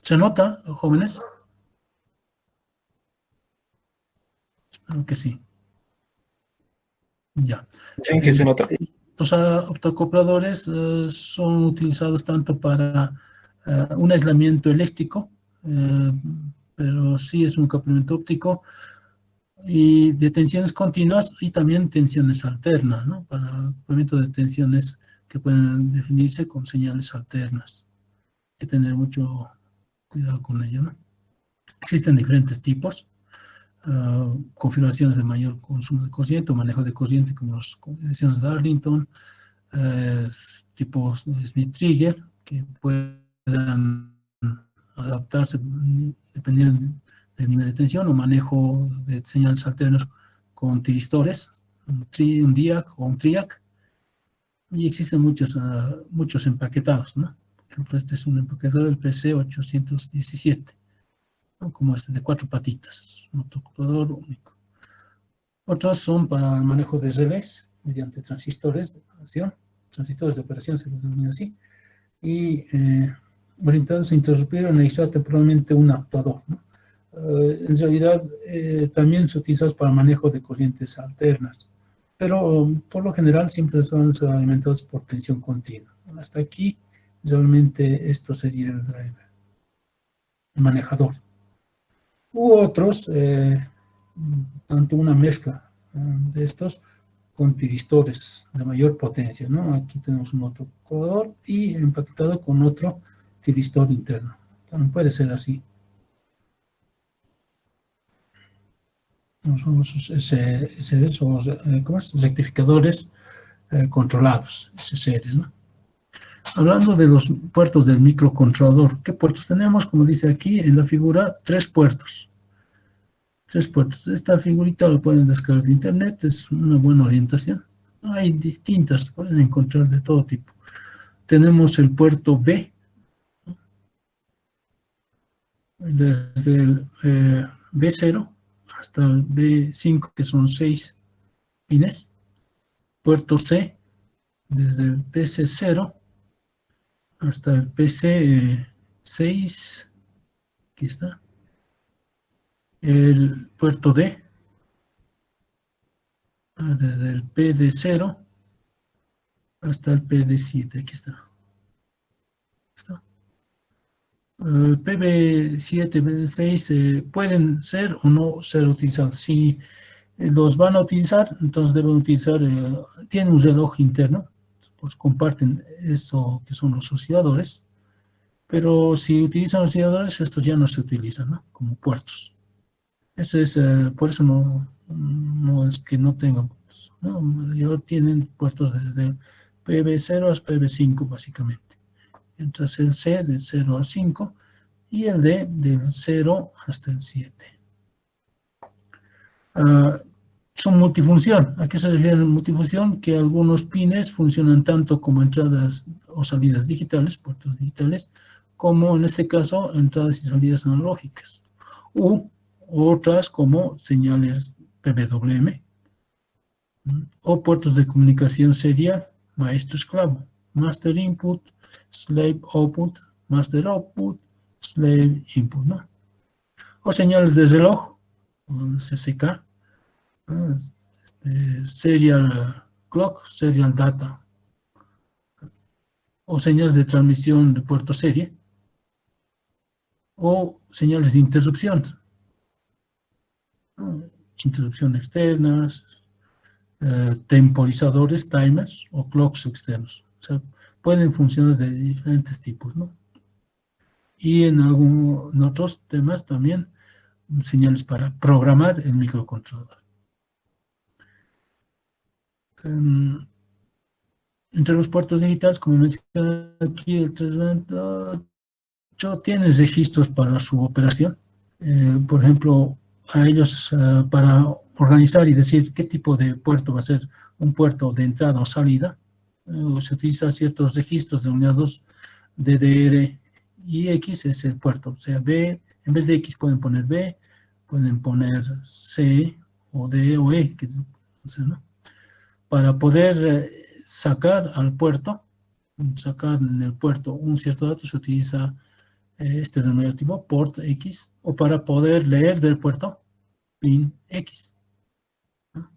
¿Se nota, jóvenes? Espero que sí. Ya. Sí, que se nota. Los autoacopladores son utilizados tanto para un aislamiento eléctrico, pero sí es un acoplamiento óptico, y de tensiones continuas y también tensiones alternas, ¿no? Para el acoplamiento de tensiones que pueden definirse con señales alternas. Hay que tener mucho cuidado con ello, ¿no? Existen diferentes tipos, configuraciones de mayor consumo de corriente o manejo de corriente, como las configuraciones de Darlington, tipos de Smith-Trigger, que puedan adaptarse dependiendo del nivel de tensión, o manejo de señales alternas con tiristores, un DIAC o un TRIAC, y existen muchos empaquetados, ¿no? Por ejemplo, este es un empaquetado del PC817, ¿no? Como este de 4 patitas, un autoacoplador único. Otros son para el manejo de relés mediante transistores de operación, se los denomina así, y orientados a interrumpir o analizar temporalmente un actuador, ¿no? En realidad también se utilizan para manejo de corrientes alternas, pero por lo general siempre son alimentados por tensión continua. Hasta aquí realmente esto sería el driver, el manejador. U otros, tanto una mezcla de estos con tiristores de mayor potencia, ¿no? Aquí tenemos un otro coador y empaquetado con otro tiristor interno. También puede ser así. No son esos ¿cómo es? Rectificadores controlados, SSRs, ¿no? Hablando de los puertos del microcontrolador, ¿qué puertos tenemos? Como dice aquí en la figura, 3 puertos. 3 puertos. Esta figurita la pueden descargar de internet, es una buena orientación. Hay distintas, pueden encontrar de todo tipo. Tenemos el puerto B, desde el B0 hasta el B5, que son 6 pines. Puerto C, desde el PC0 hasta el PC6, aquí está. El puerto D, desde el PD0 hasta el PD7, aquí está. PB7, PB6 pueden ser o no ser utilizados. Si los van a utilizar, entonces deben utilizar, tienen un reloj interno, pues comparten eso que son los osciladores, pero si utilizan osciladores, estos ya no se utilizan, ¿no? Como puertos. Eso es, por eso no es que no tengan puertos, ¿no? Ya tienen puertos desde PB0 hasta PB5, básicamente. Mientras el C del 0 al 5 y el D del 0 hasta el 7. Son multifunción. ¿A qué se refiere multifunción? Que algunos pines funcionan tanto como entradas o salidas digitales, puertos digitales, como en este caso entradas y salidas analógicas. U otras como señales PWM o puertos de comunicación serial, maestro-esclavo, master input, slave output, master output, slave input, ¿no? O señales de reloj, CCK, serial clock, serial data, o señales de transmisión de puerto serie, o señales de interrupción, interrupción externas, temporizadores, timers o clocks externos. O sea, pueden funcionar de diferentes tipos, ¿no? Y en otros temas también señales para programar el microcontrolador. Entre los puertos digitales, como menciona aquí, el 328 tiene registros para su operación. Por ejemplo, a ellos para organizar y decir qué tipo de puerto va a ser un puerto de entrada o salida, se utiliza ciertos registros denominados DDR y X es el puerto, o sea, B, en vez de X pueden poner B, pueden poner C o D o E, ¿no? Para poder sacar al puerto, sacar en el puerto un cierto dato, se utiliza este denominado tipo port X, o para poder leer del puerto, pin X. ¿No?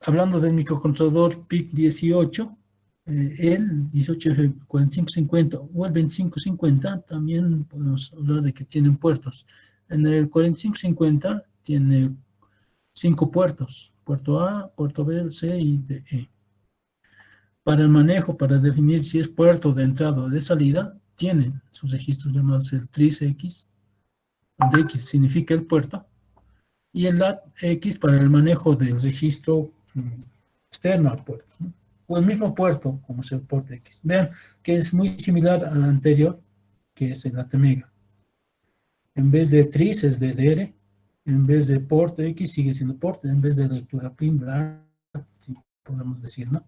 Hablando del microcontrolador PIC18, el 184550 o el 2550 también podemos hablar de que tienen puertos. En el 4550 tiene 5 puertos, puerto A, puerto B, C y D, E. Para el manejo, para definir si es puerto de entrada o de salida, tienen sus registros llamados el TRIS-X, donde X significa el puerto, y el LAT-X para el manejo del registro externo al puerto, ¿no? O el mismo puerto, como es el port X. Vean que es muy similar al anterior, que es el ATmega. En vez de TRIS es DDR, en vez de port X sigue siendo port, en vez de lectura pin, bla, si podemos decir, ¿no?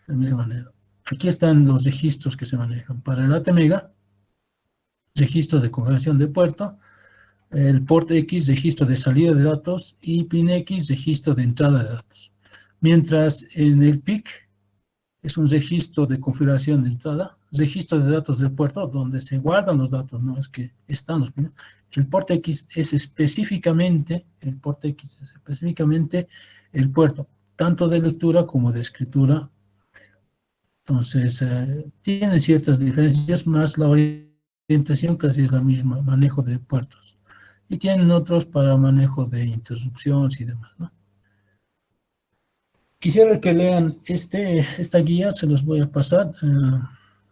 De la misma manera. Aquí están los registros que se manejan. Para el ATmega, registro de configuración de puerto, el port X, registro de salida de datos, y pin X, registro de entrada de datos. Mientras en el PIC es un registro de configuración de entrada, registro de datos del puerto, donde se guardan los datos, no es que están los pinos. El port X es específicamente, el puerto, tanto de lectura como de escritura. Entonces, tiene ciertas diferencias, más la orientación casi es la misma, manejo de puertos. Y tienen otros para manejo de interrupciones y demás, ¿no? Quisiera que lean esta guía, se los voy a pasar.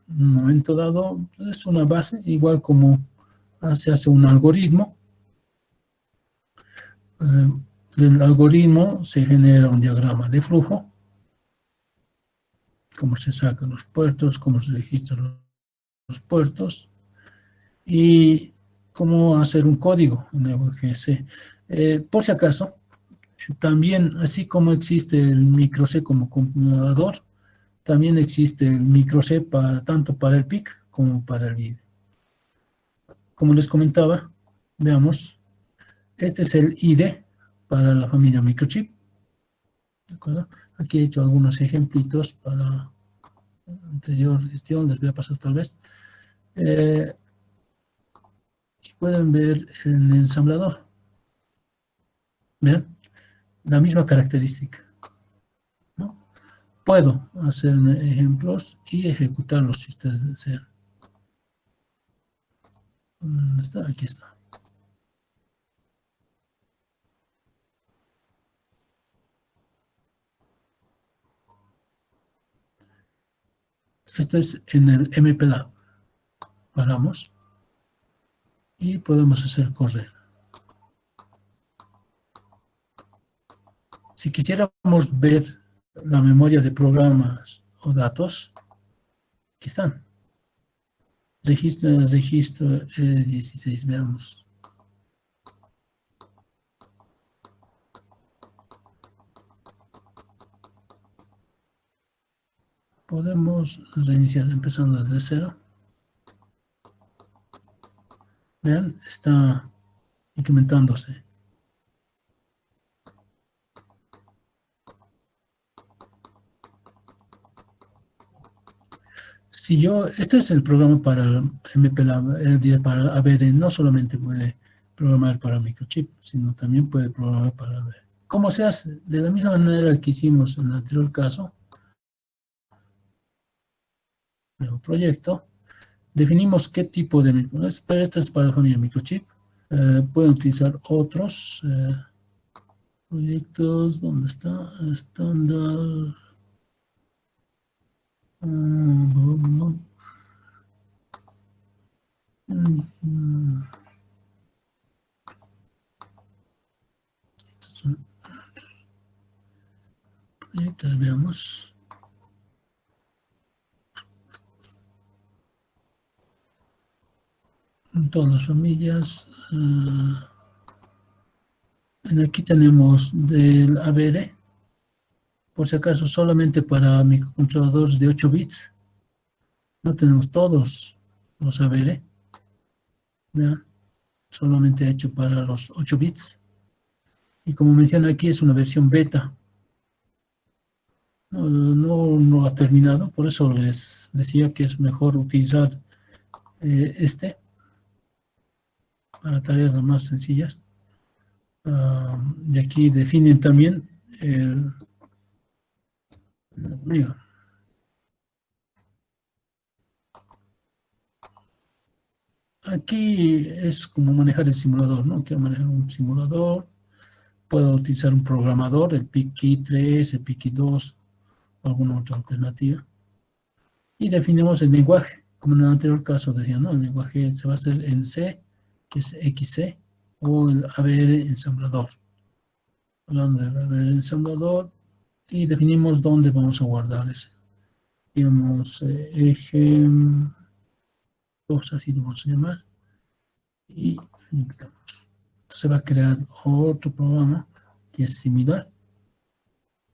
un momento dado es una base, igual como se hace un algoritmo. Del algoritmo se genera un diagrama de flujo, cómo se sacan los puertos, cómo se registran los puertos y cómo hacer un código en lenguaje C. Por si acaso, también, así como existe el micro C como compilador, también existe el micro C tanto para el PIC como para el vídeo. Como les comentaba, veamos, este es el ID para la familia microchip. ¿De acuerdo? Aquí he hecho algunos ejemplitos para la anterior gestión, les voy a pasar tal vez. Y pueden ver en el ensamblador. Vean, la misma característica, ¿no? Puedo hacer ejemplos y ejecutarlos si ustedes desean. ¿Dónde está? Aquí está. Este es en el MPLAB. Paramos y podemos hacer correr. Si quisiéramos ver la memoria de programas o datos, aquí están. Registro 16, veamos. Podemos reiniciar empezando desde cero. Vean, está incrementándose. Si yo, este es el programa para MPLAB, para ABR, no solamente puede programar para microchip, sino también puede programar para ABR. ¿Cómo se hace? De la misma manera que hicimos en el anterior caso, nuevo proyecto, definimos qué tipo de microchip, pero este es para la familia microchip. Pueden utilizar otros proyectos. ¿Dónde está? Estándar. Proyectos, veamos. En todas las familias. Aquí tenemos del ABR. Por si acaso, solamente para microcontroladores de 8 bits. No tenemos todos los ABR. Vean, solamente hecho para los 8 bits. Y como menciona aquí, es una versión beta. No ha terminado, por eso les decía que es mejor utilizar este para tareas más sencillas. Y aquí definen también el mega. Aquí es como manejar el simulador, ¿no? Quiero manejar un simulador, puedo utilizar un programador, el PIC3, el PIC2, o alguna otra alternativa. Y definimos el lenguaje, como en el anterior caso decía, ¿no? El lenguaje se va a hacer en C, que es XC, o el ABR ensamblador. Hablando del ABR ensamblador, y definimos dónde vamos a guardar ese. Digamos, eje 2, así lo vamos a llamar. Y ejecutamos. Se va a crear otro programa que es similar,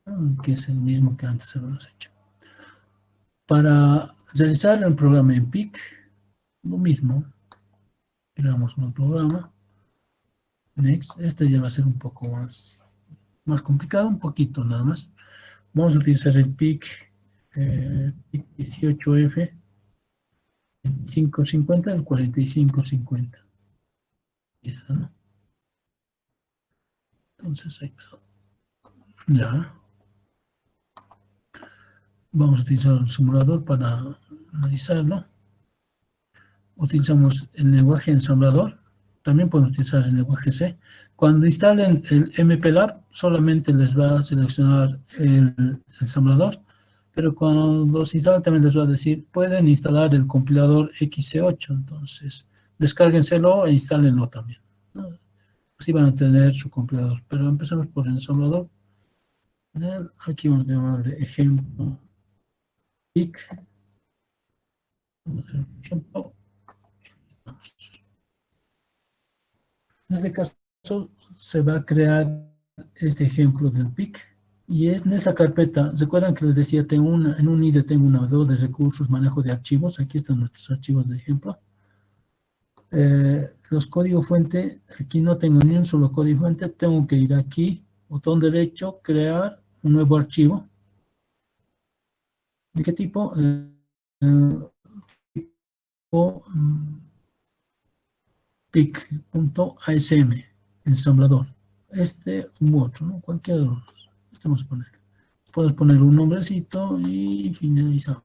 ¿no? Que es el mismo que antes habíamos hecho. Para realizar el programa en PIC, lo mismo. Creamos un programa. Next. Este ya va a ser un poco más complicado, un poquito nada más. Vamos a utilizar el PIC 18F 550, el 4550. Y está, ¿no? Entonces ahí quedó. Ya. Vamos a utilizar el simulador para analizarlo. Utilizamos el lenguaje ensamblador. También pueden utilizar el lenguaje C. Cuando instalen el MPLAB, solamente les va a seleccionar el ensamblador, pero cuando los instalan también les va a decir, pueden instalar el compilador XC8, entonces descárguenselo e instálenlo también, ¿no? Así van a tener su compilador, pero empezamos por el ensamblador. Aquí vamos a llamarle ejemplo PIC. Ejemplo. En este caso se va a crear este ejemplo del PIC. Y es en esta carpeta, ¿recuerdan que les decía, en un IDE tengo un navegador de recursos, manejo de archivos? Aquí están nuestros archivos de ejemplo. Los códigos fuente, aquí no tengo ni un solo código fuente, tengo que ir aquí, botón derecho, crear un nuevo archivo. ¿De qué tipo? Tipo pic.asm, ensamblador. Este u otro, ¿no? Cualquiera de los dos. Este vamos a poner. Puedes poner un nombrecito y finalizamos.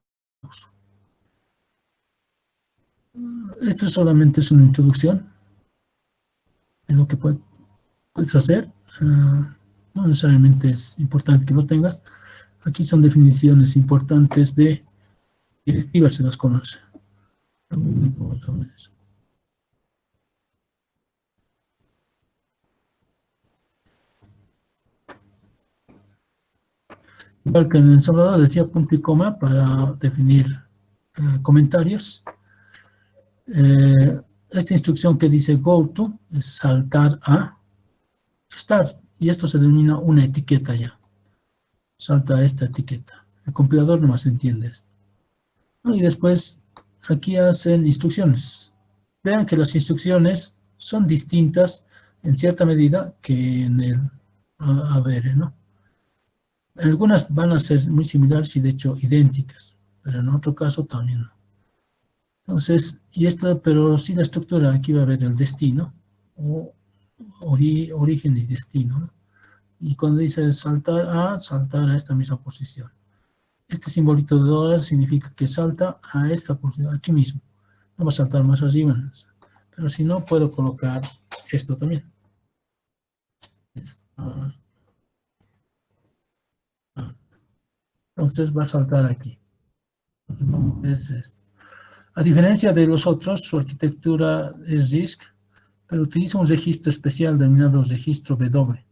Esto solamente es una introducción de lo que puedes hacer. No necesariamente es importante que lo tengas. Aquí son definiciones importantes de directivas, se las conoce. Igual que en el ensamblador decía punto y coma para definir comentarios. Esta instrucción que dice go to es saltar a start, y esto se denomina una etiqueta ya. Salta a esta etiqueta. El compilador nomás entiende esto. Y después aquí hacen instrucciones. Vean que las instrucciones son distintas en cierta medida que en el ABR, ¿no? Algunas van a ser muy similares y de hecho idénticas, pero en otro caso también no. Entonces, pero sí la estructura, aquí va a haber el destino, o origen y destino, ¿no? Y cuando dice saltar a esta misma posición. Este simbolito de dólar significa que salta a esta posición, aquí mismo. No va a saltar más arriba, pero si no, puedo colocar esto también. Entonces va a saltar aquí. A diferencia de los otros, su arquitectura es RISC, pero utiliza un registro especial denominado registro W.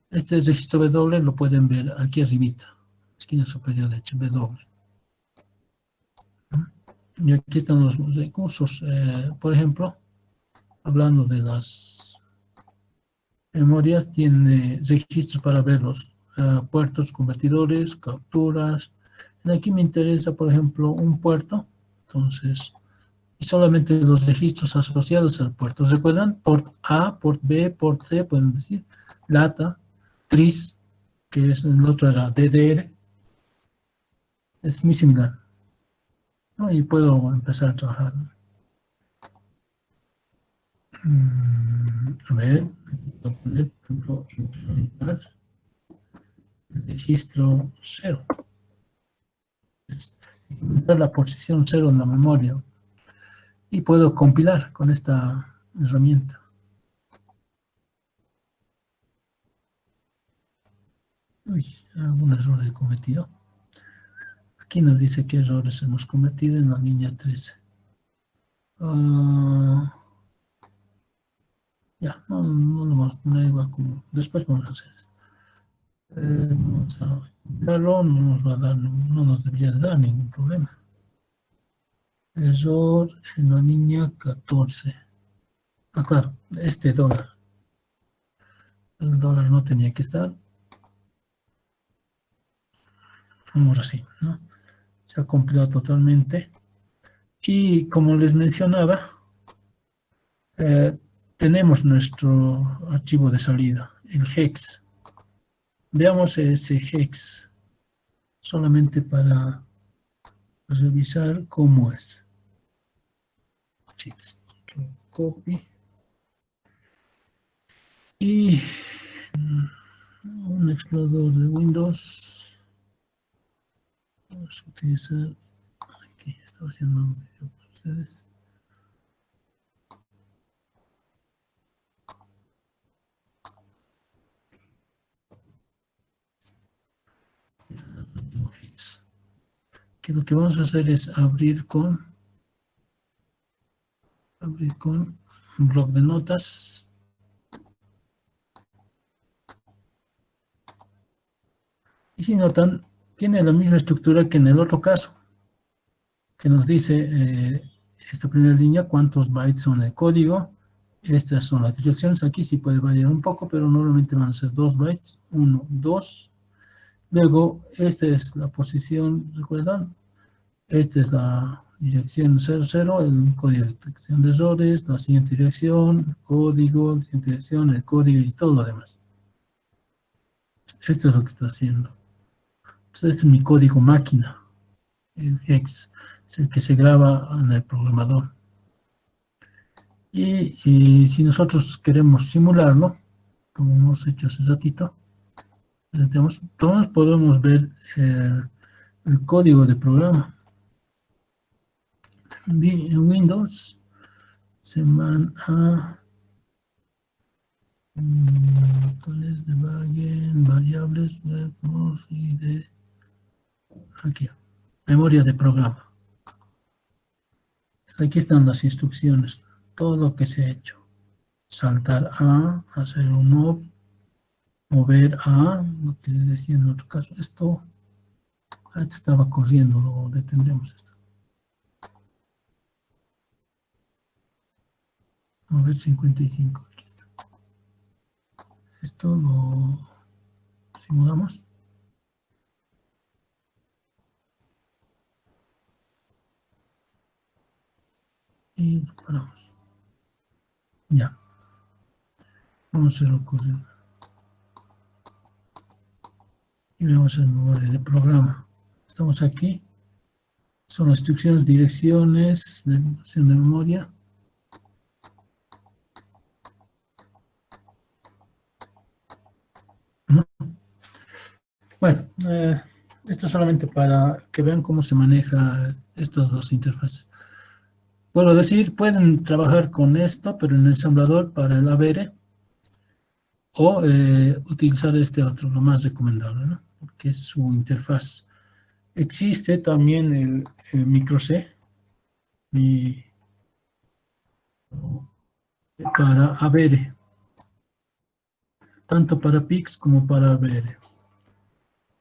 Este registro W lo pueden ver aquí arribita, esquina superior derecha, W. Y aquí están los recursos. Por ejemplo, hablando de las memorias, tiene registros para ver los puertos, convertidores, capturas. Aquí me interesa, por ejemplo, un puerto. Entonces, y solamente los registros asociados al puerto. ¿Recuerdan? Port A, port B, port C, pueden decir. LATA, TRIS, que es el otro era DDR. Es muy similar, ¿no? Y puedo empezar a trabajar. A ver, voy a poner, por ejemplo, implementar el registro 0. Implementar la posición 0 en la memoria. Y puedo compilar con esta herramienta. Uy, algún error he cometido. Aquí nos dice qué errores hemos cometido en la línea 13. Ya, no lo vamos a poner igual como después vamos a hacer. Vamos a compilarlo, no nos va a dar, no nos debería de dar ningún problema. Error en la línea 14. Claro, este dólar. El dólar no tenía que estar. Vamos así, ¿no? Se ha compilado totalmente. Y como les mencionaba, tenemos nuestro archivo de salida, el hex. Veamos ese hex, solamente para revisar cómo es. Sí, copy. Y un explorador de Windows. Vamos a utilizar, aquí estaba haciendo un video para ustedes. que lo que vamos a hacer es abrir con un bloc de notas. Y si notan, tiene la misma estructura que en el otro caso, que nos dice esta primera línea cuántos bytes son el código. Estas son las direcciones. Aquí sí puede variar un poco, pero normalmente van a ser 2 bytes. 1, 2. Luego, esta es la posición, ¿recuerdan? Esta es la dirección 00, el código de detección de errores, la siguiente dirección, el código, la siguiente dirección, el código y todo lo demás. Esto es lo que está haciendo. Entonces, este es mi código máquina, el hex, es el que se graba en el programador. Y si nosotros queremos simularlo, como hemos hecho hace ratito, todos podemos ver el código de programa. En Windows se van a botones de debugging, variables, verbos y de aquí, memoria de programa. Aquí están las instrucciones, todo lo que se ha hecho. Saltar a, hacer un OP, mover a, lo que decía en el otro caso, esto estaba corriendo, lo detendremos esto. Mover 55. Aquí está. Esto lo simulamos. Y lo paramos. Ya. Vamos a hacerlo correr. Y vemos el memoria de programa. Estamos aquí. Son las instrucciones, direcciones, de memoria. Bueno, esto es solamente para que vean cómo se maneja estas dos interfaces. Vuelvo a decir, pueden trabajar con esto, pero en el ensamblador para el ABR, o utilizar este otro, lo más recomendable, ¿no? Porque es su interfaz. Existe también el micro C para ABR, tanto para PIX como para ABR.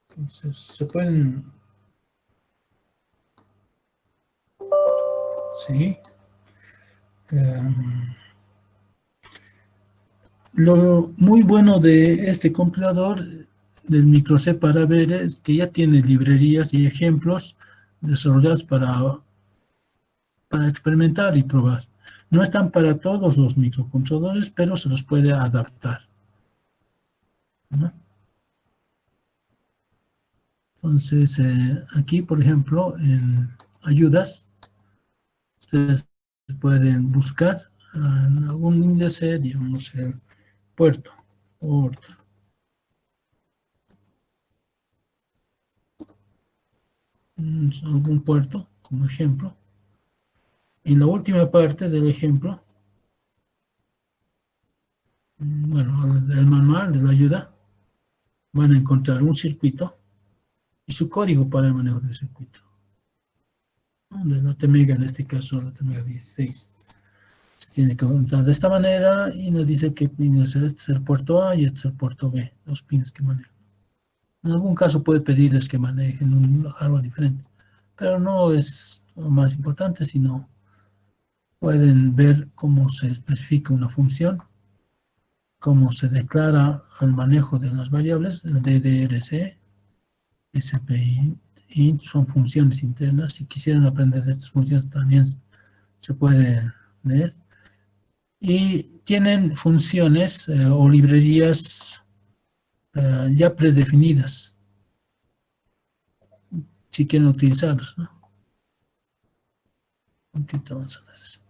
Entonces, se pueden... Sí. Lo muy bueno de este compilador del micro C para ABR es que ya tiene librerías y ejemplos desarrollados para experimentar y probar. No están para todos los microcontroladores, pero se los puede adaptar, ¿no? Entonces, aquí, por ejemplo, en ayudas, ustedes pueden buscar en algún índice, digamos, el puerto, algún puerto, como ejemplo. En la última parte del ejemplo, bueno, el manual de la ayuda, van a encontrar un circuito y su código para el manejo del circuito. De la TMega, en este caso, la TMega 16. Se tiene que montar de esta manera y nos dice qué pin es. Este es el puerto A y este es el puerto B, los pins que manejan. En algún caso puede pedirles que manejen un hardware diferente, pero no es lo más importante, sino pueden ver cómo se especifica una función, cómo se declara el manejo de las variables, el DDRC, SPI, son funciones internas. Si quisieran aprender de estas funciones también se puede leer. Y tienen funciones o librerías ya predefinidas, si quieren utilizarlas, ¿no? Un poquito vamos a ver eso.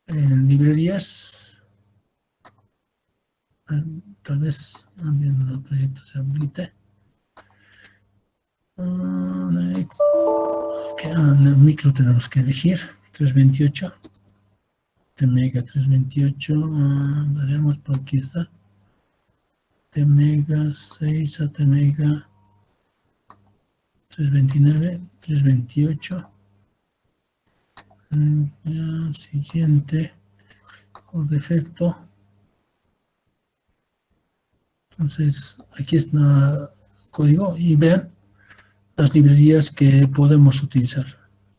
En librerías, tal vez viendo el proyecto se habilite. Next. Okay, en el micro tenemos que elegir 328. TMega 328. Daremos por aquí está. TMega 6 a TMega 329, 328. Siguiente, por defecto. Entonces, aquí está el código y vean las librerías que podemos utilizar.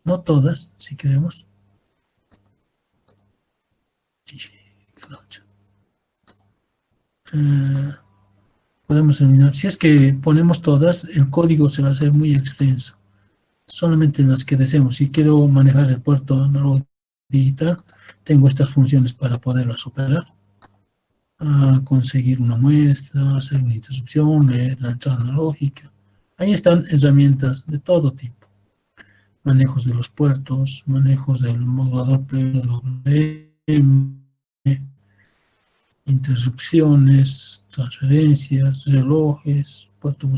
No todas, si queremos. Podemos eliminar. Si es que ponemos todas, el código se va a hacer muy extenso. Solamente las que deseemos. Si quiero manejar el puerto análogo digital, tengo estas funciones para poderlas operar. Conseguir una muestra, hacer una interrupción, leer la entrada analógica. Ahí están herramientas de todo tipo. Manejos de los puertos, manejos del modulador PWM, interrupciones, transferencias, relojes, puerto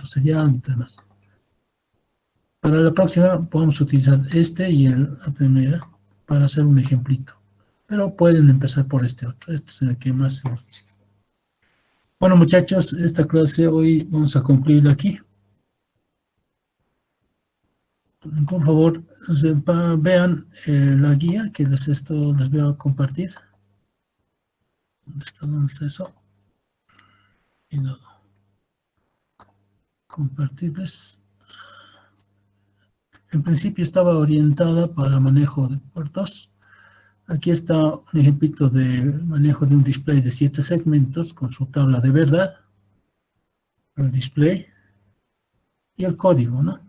serial y demás. Para la próxima podemos utilizar este y el ATMR para hacer un ejemplito. Pero pueden empezar por este otro. Este es el que más hemos visto. Bueno, muchachos, esta clase hoy vamos a concluir aquí. Por favor, vean la guía que les voy a compartir. ¿Dónde está eso? Y nada. Compartirles. En principio estaba orientada para manejo de puertos. Aquí está un ejemplito de manejo de un display de 7 segmentos con su tabla de verdad, el display y el código, ¿no?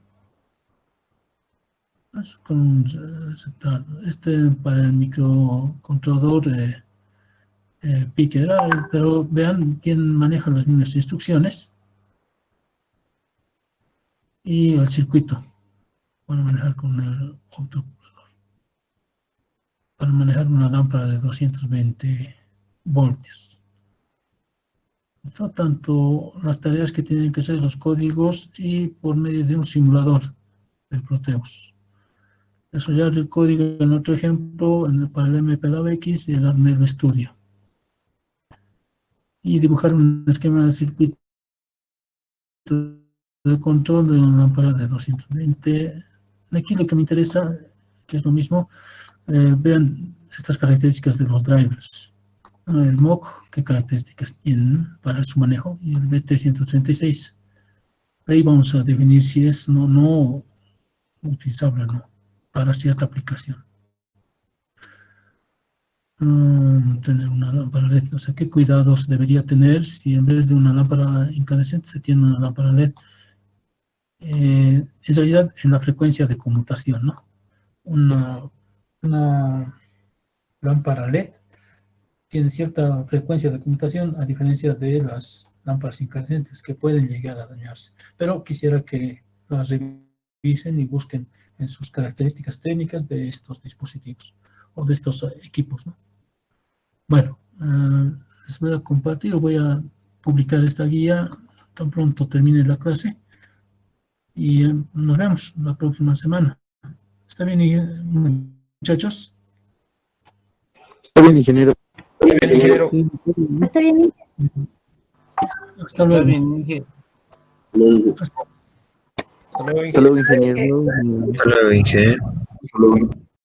Este para el microcontrolador Picker, pero vean, maneja las mismas instrucciones y el circuito para manejar con el autocomputador, para manejar una lámpara de 220 voltios. Esto, tanto las tareas que tienen que hacer los códigos y por medio de un simulador de Proteus. Desarrollar el código en otro ejemplo para el MPLAB-X y el ATMEL Studio. Y dibujar un esquema de circuito de control de una lámpara de 220. Aquí lo que me interesa, que es lo mismo, vean estas características de los drivers. El MOC, qué características tienen para su manejo, y el BT136. Ahí vamos a definir si es no utilizable o no para cierta aplicación. Tener una lámpara LED, o sea, qué cuidados debería tener si en vez de una lámpara incandescente se tiene una lámpara LED. En realidad, en la frecuencia de conmutación, ¿no? Una lámpara LED tiene cierta frecuencia de conmutación a diferencia de las lámparas incandescentes que pueden llegar a dañarse. Pero quisiera que las revisen y busquen en sus características técnicas de estos dispositivos o de estos equipos, ¿no? Bueno, les voy a compartir o voy a publicar esta guía tan pronto termine la clase y nos vemos la próxima semana. ¿Está bien, muchachos? Está bien, ingeniero. Ingeniero. Está bien. Hasta luego. Hasta luego, Hasta luego, ingeniero. Hasta luego, ingeniero. Hasta luego.